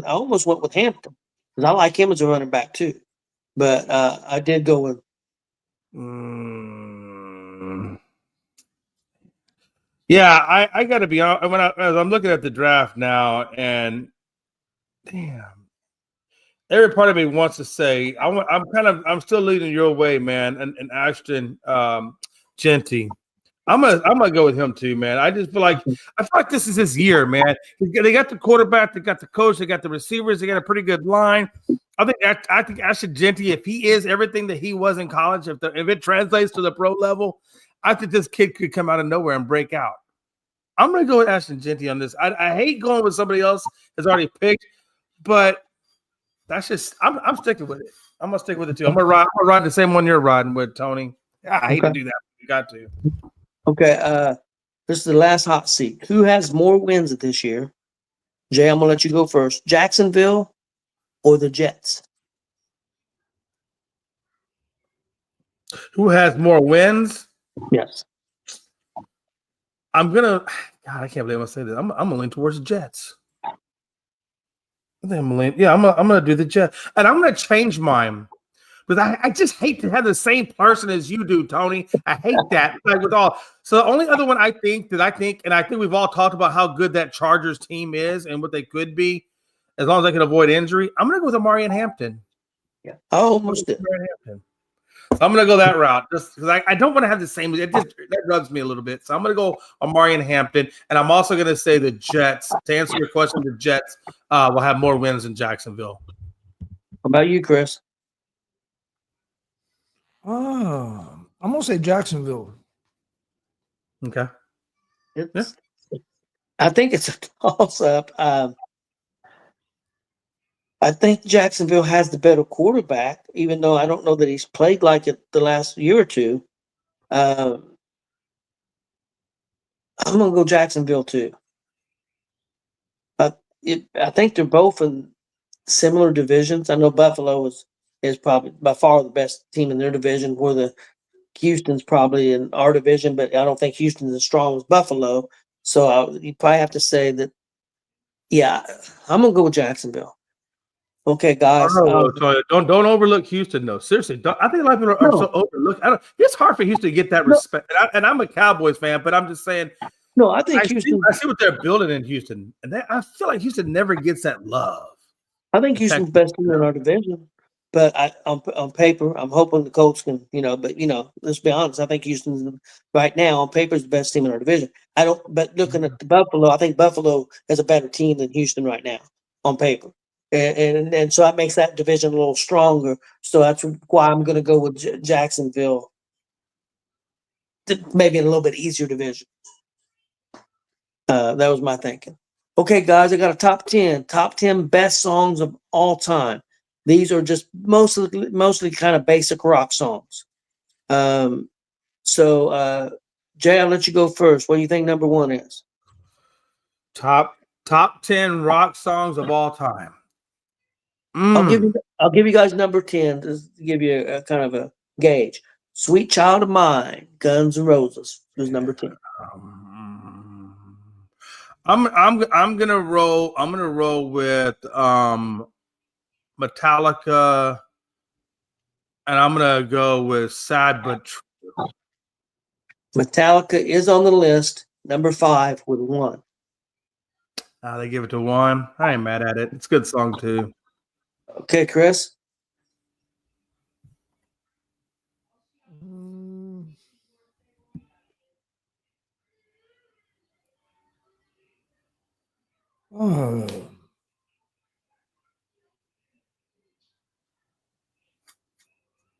almost went with Hampton because I like him as a running back too. But I did go with. Yeah, I got to be honest. As I'm looking at the draft now, and damn, every part of me wants to say I'm still leading your way, man. And Ashton Jeanty, I'm gonna go with him too, man. I feel like this is his year, man. They got the quarterback, they got the coach, they got the receivers, they got a pretty good line. I think Ashton Jeanty, if he is everything that he was in college, if it translates to the pro level, I think this kid could come out of nowhere and break out. I'm going to go with Ashton Jeanty on this. I hate going with somebody else that's already picked, but that's just I'm sticking with it. I'm going to stick with it too. I'm going to ride the same one you're riding with, Tony. I hate to do that. You got to. Okay. This is the last hot seat. Who has more wins this year? Jay, I'm going to let you go first. Jacksonville or the Jets? Who has more wins? Yes. I can't believe I'm gonna say this. I'm gonna lean towards the Jets. I think I'm gonna do the Jets, and I'm gonna change mine. But I just hate to have the same person as you do, Tony. I hate that. So the only other one I think, and I think we've all talked about how good that Chargers team is and what they could be, as long as they can avoid injury. I'm gonna go with Omarion Hampton. Yeah, I almost did. So I'm going to go that route just because I don't want to have the same. That rubs me a little bit. So I'm going to go Omarion Hampton. And I'm also going to say the Jets. To answer your question, the Jets will have more wins than Jacksonville. How about you, Chris? I'm going to say Jacksonville. Okay. I think it's a toss-up. I think Jacksonville has the better quarterback, even though I don't know that he's played like it the last year or two. I'm going to go Jacksonville too. I think they're both in similar divisions. I know Buffalo is probably by far the best team in their division, where the Houston's probably in our division, but I don't think Houston's as strong as Buffalo. So you probably have to say that, I'm going to go with Jacksonville. Okay, guys. Don't overlook Houston, though. Seriously, I think a lot of people are so overlooked. It's hard for Houston to get that respect. And I'm a Cowboys fan, but I'm just saying. No, I think Houston. I see what they're building in Houston, and I feel like Houston never gets that love. I think Houston's best team in our division, but on paper, I'm hoping the Colts can. But let's be honest. I think Houston's right now on paper is the best team in our division. But looking at the Buffalo, I think Buffalo is a better team than Houston right now on paper. And so that makes that division a little stronger. So that's why I'm going to go with Jacksonville. Maybe in a little bit easier division. That was my thinking. Okay, guys, I got a top 10 best songs of all time. These are just mostly kind of basic rock songs. So Jay, I'll let you go first. What do you think number one is? Top 10 rock songs of all time. I'll give you guys number 10 to give you a kind of a gauge. "Sweet Child of Mine," Guns N' Roses is number 10. I'm gonna roll. I'm gonna roll with Metallica, and I'm gonna go with "Sad But True." Metallica is on the list, number 5 with 1. They give it to 1. I ain't mad at it. It's a good song too. Okay, Chris. Oh.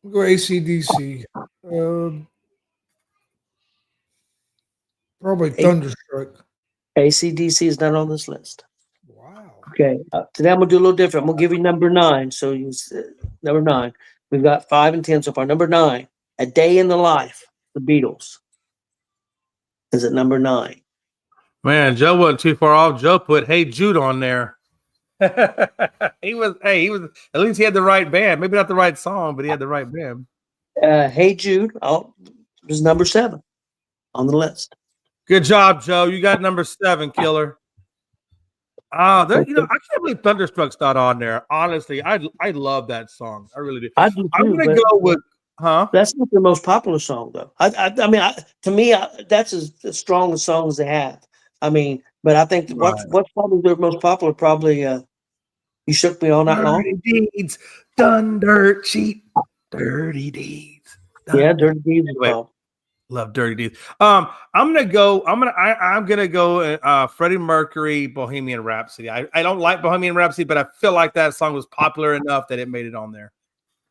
We'll go ACDC. Probably Thunderstruck. AC/DC is not on this list. Wow. Okay. Today I'm gonna do a little different. I'm gonna give you number 9. So number 9. We've got 5 and 10 so far. Number 9, A Day in the Life, the Beatles, is at number 9. Man, Joe wasn't too far off. Joe put "Hey Jude" on there. he was. At least he had the right band. Maybe not the right song, but he had the right band. Hey Jude, was number 7 on the list. Good job, Joe. You got number 7, killer. I can't believe Thunderstruck's not on there. Honestly, I love that song. I really do. I do too, I'm gonna go with, That's not their most popular song, though. I mean, to me, that's as strong a song as they have. I mean, but I think what's probably their most popular, probably "You Shook Me All Night Long." Dirty deeds, done dirt cheap, dirty deeds. Yeah, Dirty Deeds. Love Dirty Deeds. I'm gonna go. I'm gonna go. Freddie Mercury, Bohemian Rhapsody. I don't like Bohemian Rhapsody, but I feel like that song was popular enough that it made it on there.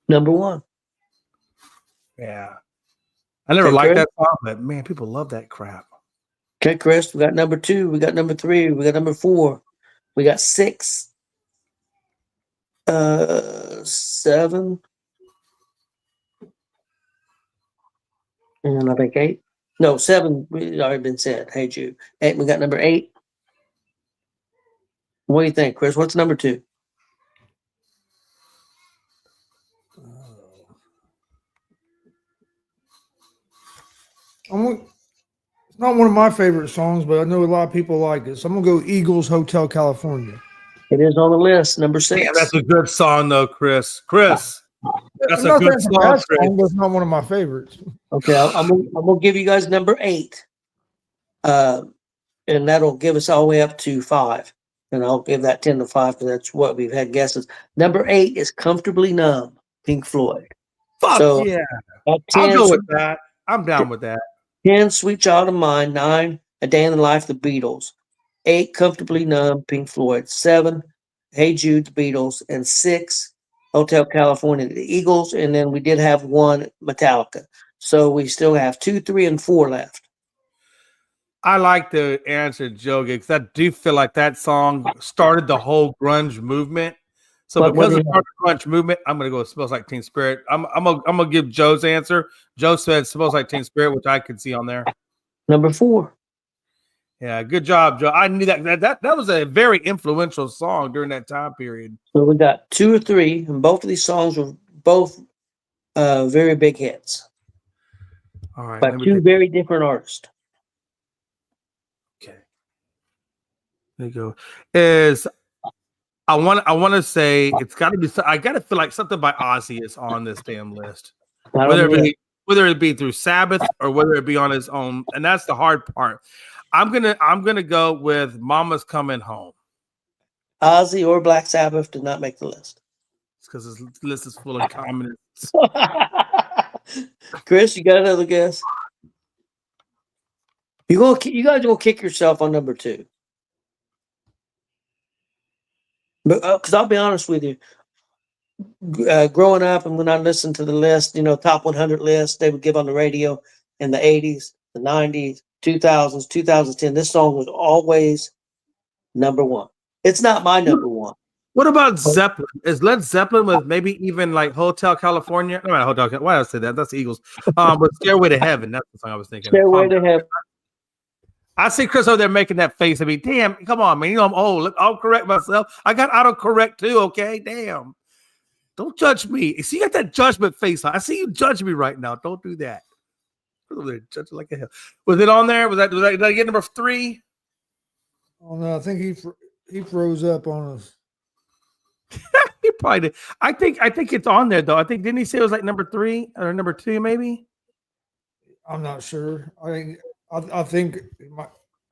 Number 1. Yeah, I never liked that song, but man, people love that crap. Okay, Chris, we got number 2, we got number 3, we got number 4, we got 6, 7, and I think 8. No, 7, we already been said. Hey Jude. 8, we got number 8. What do you think, Chris? What's number 2? It's not one of my favorite songs, but I know a lot of people like it. So I'm gonna go Eagles, Hotel California. It is on the list, number 6. Yeah, that's a good song, though, Chris. That's I'm a good song, Chris. But it's not one of my favorites. Okay, I'm gonna give you guys number 8, and that'll give us all the way up to 5, and I'll give that 10 to 5 because that's what we've had guesses. Number 8 is "Comfortably Numb," Pink Floyd. Fuck So, yeah! at 10, I'll go with that. I'm down with that. 10, "Sweet Child of Mine." 9, "A Day in the Life," the Beatles. 8, "Comfortably Numb," Pink Floyd. 7, "Hey Jude," the Beatles, and 6, "Hotel California," the Eagles, and then we did have 1, Metallica. So we still have 2, 3, and 4 left. I like the answer, Joe, because I do feel like that song started the whole grunge movement. So because of the grunge movement, I'm gonna go "Smells Like Teen Spirit." I'm gonna give Joe's answer. Joe said "Smells Like Teen Spirit," which I could see on there. Number 4. Yeah, good job, Joe. I knew that was a very influential song during that time period. So we got 2 or 3, and both of these songs were both very big hits All right, by 2 very different artists. Okay, there you go. I want to say it's got to be. I got to feel like something by Ozzy is on this damn list, whether it be through Sabbath or whether it be on his own, and that's the hard part. I'm gonna go with "Mama's Coming Home." Ozzy or Black Sabbath did not make the list. It's because this list is full of communists. Chris, you got another guess? You guys gonna kick yourself on number 2. But because I'll be honest with you, growing up and when I listened to the list, top 100 list they would give on the radio in the 80s, the 90s, 2000s, 2010, this song was always number 1. It's not my number 1. What about Zeppelin? Is Led Zeppelin with maybe even like "Hotel California"? No, not Hotel. Why did I say that? That's the Eagles. But "Stairway to Heaven." That's the song I was thinking. Stairway to Heaven. I see Chris over there making that face. I mean, damn, come on, man. I'm old. Look, I'll correct myself. I got autocorrect too, okay? Damn. Don't judge me. See, you got that judgment face on. I see you judge me right now. Don't do that. Over there judging like a hell. Was it on there? Did I get number 3? Oh no, I think he froze up on us. He probably did. I think it's on there though. I think didn't he say it was like number 3 or number 2 maybe? I'm not sure. I think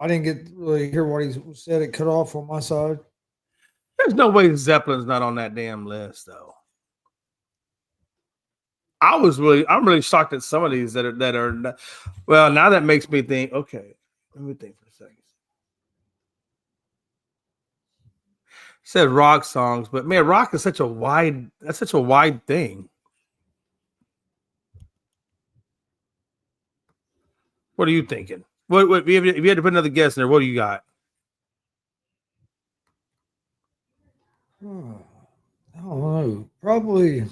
I didn't get really hear what he said. It cut off on my side. There's no way Zeppelin's not on that damn list, though. I'm really shocked at some of these that are not, well, now that makes me think, okay, let me think for a second. Said rock songs, but man, rock is such a wide thing. What are you thinking? What if you had to put another guess in there, what do you got? I don't know. Probably.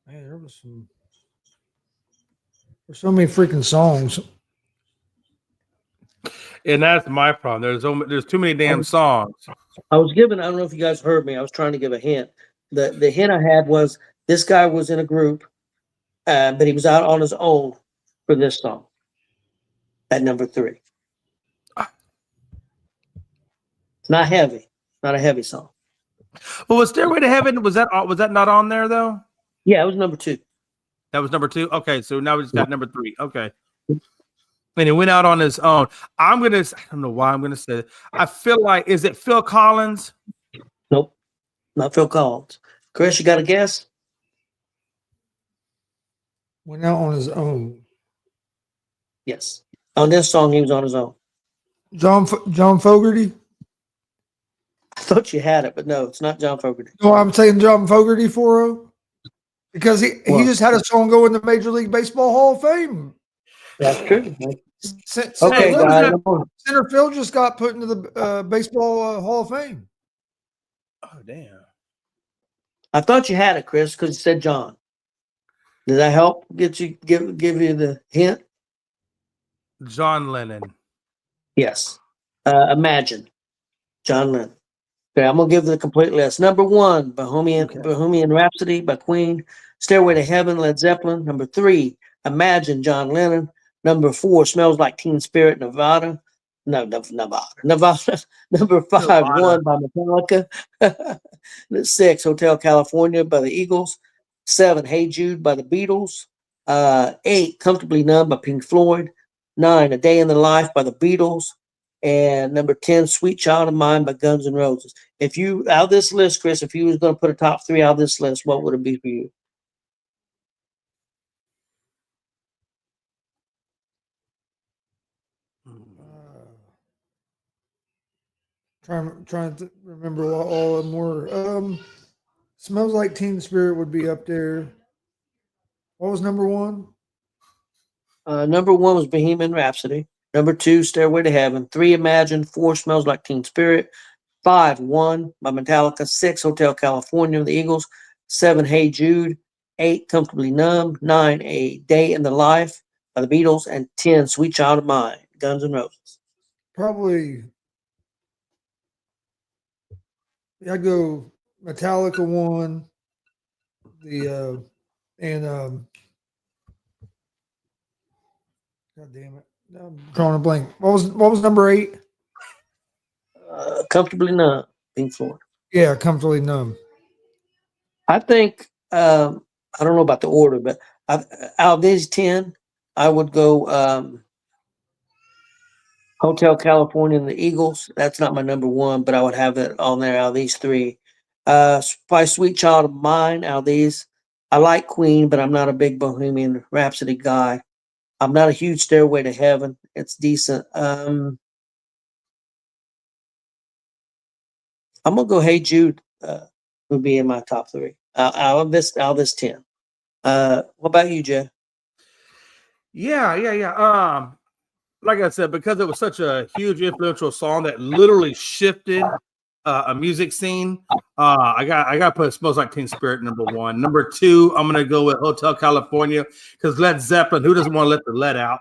Man, there's so many freaking songs. And that's my problem. There's too many damn songs. I don't know if you guys heard me. I was trying to give a hint. The hint I had was this guy was in a group, but he was out on his own for this song at number 3. It's not heavy. Not a heavy song. Well, was Stairway to Heaven, was that not on there though? Yeah, it was number 2. That was number 2. Okay, so now we just got number 3. Okay. And he went out on his own. I don't know why I'm gonna say it. I feel like, is it Phil Collins? Nope, not Phil Collins. Chris, you got a guess? Went out on his own. Yes. On this song, he was on his own. John Fogerty. I thought you had it, but no, it's not John Fogerty. No, I'm saying John Fogerty because he just had a song go in the Major League Baseball Hall of Fame. That's true. Okay, guys. Center field just got put into the Baseball Hall of Fame. Oh, damn. I thought you had it, Chris, because you said John. Did that help give you the hint? John Lennon. Yes. Imagine. John Lennon. Okay, I'm gonna give the complete list. Number 1, Bohemian Rhapsody by Queen. Stairway to Heaven, Led Zeppelin. Number 3, Imagine, John Lennon. Number 4, Smells Like Teen Spirit, Nevada. Number 5, Nevada. 1 by Metallica. 6, Hotel California by the Eagles. 7, Hey Jude by the Beatles. 8, Comfortably Numb by Pink Floyd. 9, A Day in the Life by the Beatles. And number 10, Sweet Child of Mine by Guns N' Roses. If you, out of this list, Chris, if you was going to put a top 3 out of this list, what would it be for you? Trying to remember what all of them were. Smells Like Teen Spirit would be up there. What was number 1? Number 1 was Bohemian Rhapsody. Number 2, Stairway to Heaven. 3, Imagine. 4, Smells Like Teen Spirit. 5, 1 by Metallica. 6, Hotel California, the Eagles. 7, Hey Jude. 8, Comfortably Numb. 9, A Day in the Life by the Beatles. And 10, Sweet Child of Mine, Guns N' Roses. Probably. I'd go Metallica 1. God damn it. I'm drawing a blank. What was number 8? Comfortably Numb, Pink Floyd. Yeah, Comfortably Numb. I think, I don't know about the order, but out of these 10, I would go Hotel California and the Eagles. That's not my number 1, but I would have it on there out of these 3. Probably Sweet Child of Mine out of these. I like Queen, but I'm not a big Bohemian Rhapsody guy. I'm not a huge Stairway to Heaven. It's decent. I'm gonna go Hey Jude would be in my top 3 out of this 10. What about you, Jay? Yeah. Like I said, because it was such a huge influential song that literally shifted a music scene. I got to put Smells Like Teen Spirit number 1. Number 2, I'm gonna go with Hotel California because Led Zeppelin. Who doesn't want to let the lead out?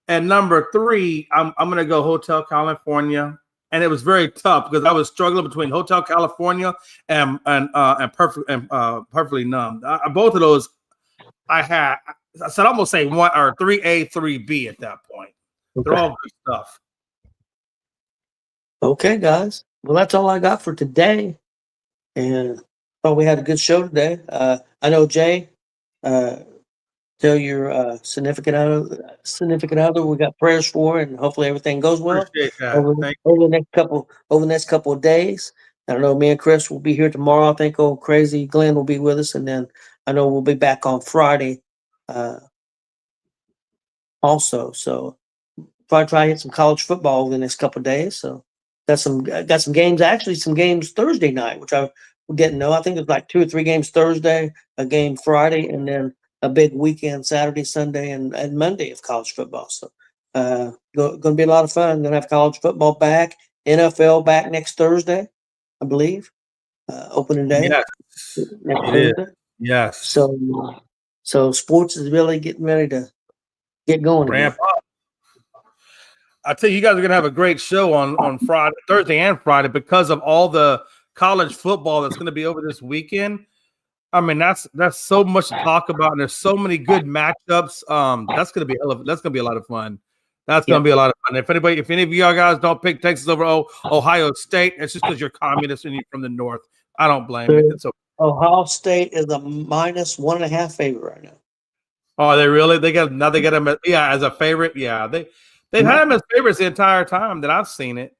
And number 3, I'm gonna go Hotel California. And it was very tough because I was struggling between Hotel California and Perfectly Numb. Both of those I had. I said almost say 1 or 3A, 3B at that point. Okay. They're all good stuff. Okay, guys. Well, that's all I got for today. And thought we had a good show today. I know Jay, take tell your significant other we got prayers for, and hopefully everything goes well Appreciate that. over, Thank over the next couple of days. I don't know. Me and Chris will be here tomorrow. I think old crazy Glenn will be with us, and then I know we'll be back on Friday. Also, so probably try to hit some college football over the next couple of days. So got some games. Actually, some games Thursday night, which I didn't know. I think it's like 2 or 3 games Thursday, a game Friday, and then a big weekend Saturday, Sunday, and Monday of college football. So going to be a lot of fun. Going to have college football back, NFL back next Thursday, I believe. Opening day. Yes, Next it is. Thursday. Yes. So sports is really getting ready to get going again. Ramp up. I tell you, you guys are gonna have a great show on Friday, Thursday, and Friday because of all the college football that's going to be over this weekend. I mean, that's so much to talk about, and there's so many good matchups. That's gonna be a lot of fun. That's gonna be a lot of fun. If any of y'all guys don't pick Texas over Ohio State, it's just because you're communists and you're from the north. I don't blame it. It's okay. Ohio State is a -1.5 favorite right now. Oh, they really? They got them as a favorite. Yeah, they've had them as favorites the entire time that I've seen it.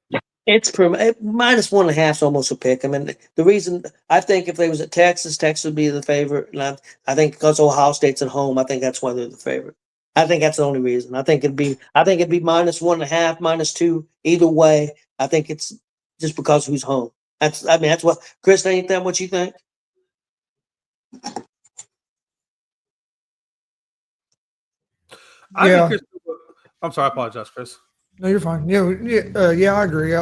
It's -1.5 is almost a pick. I mean, the reason I think if they was at Texas would be the favorite. And I think because Ohio State's at home, I think that's why they're the favorite. I think that's the only reason. I think it'd be -1.5, -2, either way. I think it's just because who's home. That's what Chris, ain't that what you think? Yeah. I'm sorry, I apologize, Chris. No, you're fine. Yeah, I agree.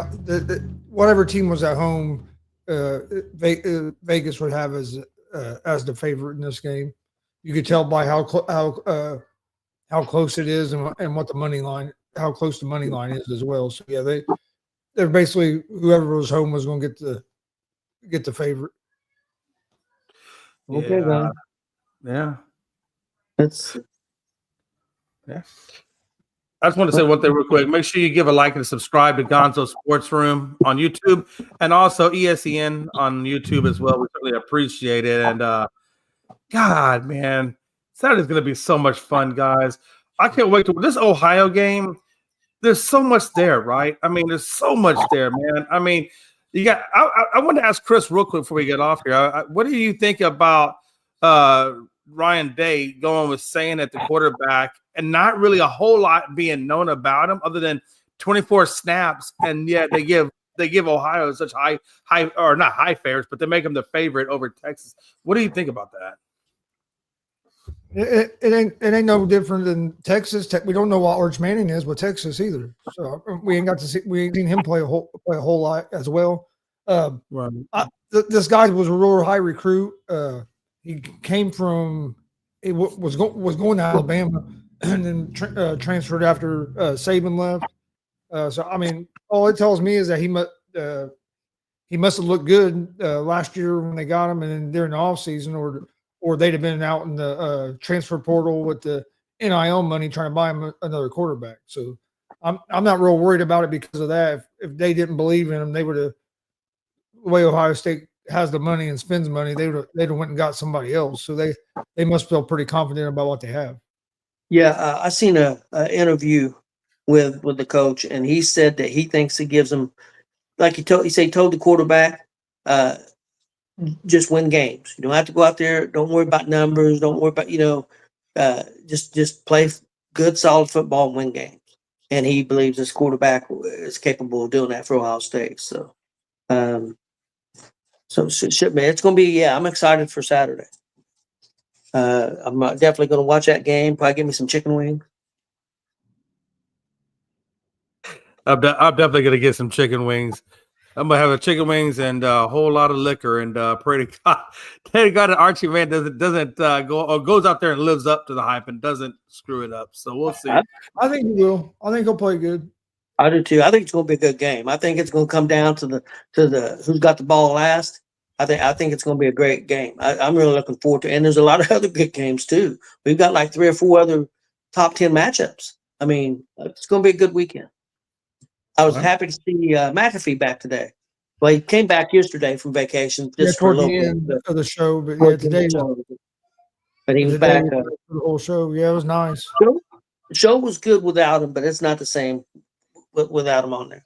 Whatever team was at home, Vegas would have as the favorite in this game. You could tell by how close it is and what the money line, how close the money line is as well. So yeah, they're basically whoever was home was going to get the favorite. Okay, then. Yeah. Yeah. I just want to say one thing real quick. Make sure you give a like and subscribe to Gonzo Sports Room on YouTube and also ESEN on YouTube as well. We really appreciate it. And God, man, Saturday's going to be so much fun, guys. I can't wait to this Ohio game. There's so much there, right? I mean, there's so much there, man. I mean, you got. I want to ask Chris real quick before we get off here. What do you think about Ryan Day going with saying at the quarterback and not really a whole lot being known about him other than 24 snaps, and yet they give Ohio such high or not high fares, but they make them the favorite over Texas. What do you think about that? It ain't no different than Texas. We don't know what Arch Manning is with Texas either. So we ain't seen him play a whole lot as well. Right. This guy was a real high recruit. He came from was going to Alabama and then transferred after Saban left. So I mean, all it tells me is that he must have looked good last year when they got him, and then during the offseason, or they'd have been out in the transfer portal with the NIL money trying to buy him another quarterback. So I'm not real worried about it because of that. If they didn't believe in him, they would have. The way Ohio State has the money and spends money, they'd have went and got somebody else. So they must feel pretty confident about what they have. Yeah, I seen a interview with the coach, and he said that he thinks it gives them, like he told the quarterback, just win games. You don't have to go out there. Don't worry about numbers. Don't worry about just play good, solid football and win games. And he believes this quarterback is capable of doing that for Ohio State. So, it's going to be. Yeah, I'm excited for Saturday. I'm definitely going to watch that game. Probably give me some chicken wings. I'm definitely going to get some chicken wings. I'm going to have a chicken wings and a whole lot of liquor and pray to God that Archie Man doesn't go or goes out there and lives up to the hype and doesn't screw it up. So we'll see. I think he will. I think he'll play good. I do too. I think it's going to be a good game. I think it's going to come down to the who's got the ball last. I think it's going to be a great game. I'm really looking forward to it. And there's a lot of other good games too. We've got like 3 or 4 other top 10 matchups. I mean, it's going to be a good weekend. I was happy to see McAfee back today. Well, he came back yesterday from vacation just for a little bit of the show, but today. But he was Today, back. for the whole show. Yeah, it was nice. The show was good without him, but it's not the same without him on there.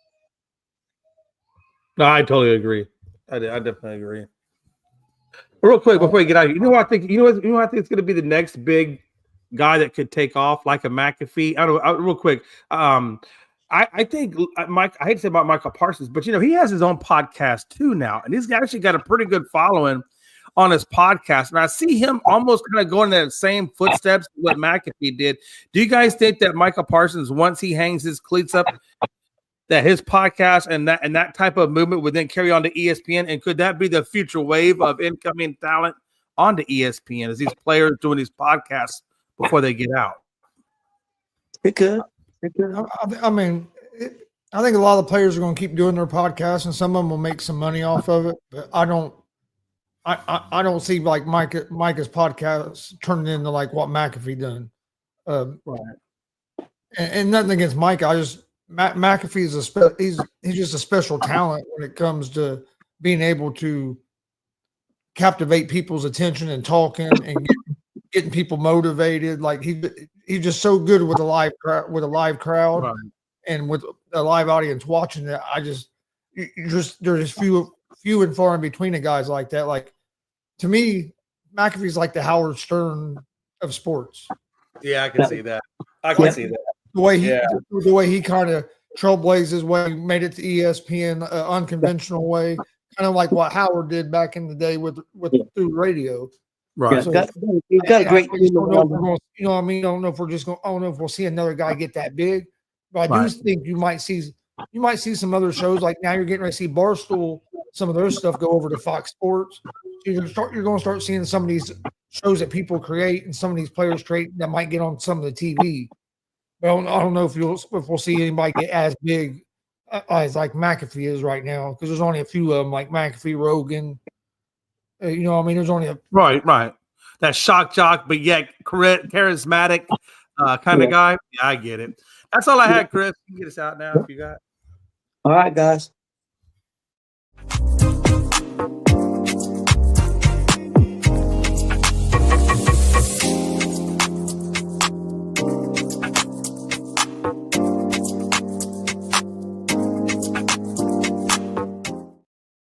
No, I totally agree. I definitely agree. Real quick before we get out of here, you know what I think? You know what I think is going to be the next big guy that could take off like a McAfee. I don't know. Real quick, I think Mike. I hate to say about Michael Parsons, but he has his own podcast too now, and he's actually got a pretty good following on his podcast. And I see him almost kind of going in the same footsteps what McAfee did. Do you guys think that Michael Parsons, once he hangs his cleats up, that his podcast and that type of movement would then carry on to ESPN? And could that be the future wave of incoming talent onto ESPN as these players doing these podcasts before they get out? It could. I mean, I think a lot of players are going to keep doing their podcasts, and some of them will make some money off of it. But I don't see like Micah's podcast turning into like what McAfee done. Right. And nothing against Micah. McAfee is he's just a special talent when it comes to being able to captivate people's attention and talking and getting people motivated. Like he's just so good with a live crowd Right. and with a live audience watching it. There's just few and far in between of guys like that. Like to me, McAfee's like the Howard Stern of sports. Yeah, I can see that. I can see that. The way he kind of trailblazed his way, made it to ESPN, unconventional way, kind of like what Howard did back in the day with through radio. Right. So, He's got a great I don't know if we're going, you know what I mean? I don't know if we're just going. I don't know if we'll see another guy get that big, but I do think you might see some other shows. Like now, you're getting ready to see Barstool, some of their stuff go over to Fox Sports. So you're going to start seeing some of these shows that people create and some of these players create that might get on some of the TV. But I don't know if we'll see anybody get as big as like McAfee is right now, because there's only a few of them like McAfee, Rogan. You know what I mean? There's only a Right. That shock jock, but yet charismatic kind of guy. Yeah, I get it. That's all I had, Chris. You can get us out now if you got. All right, guys.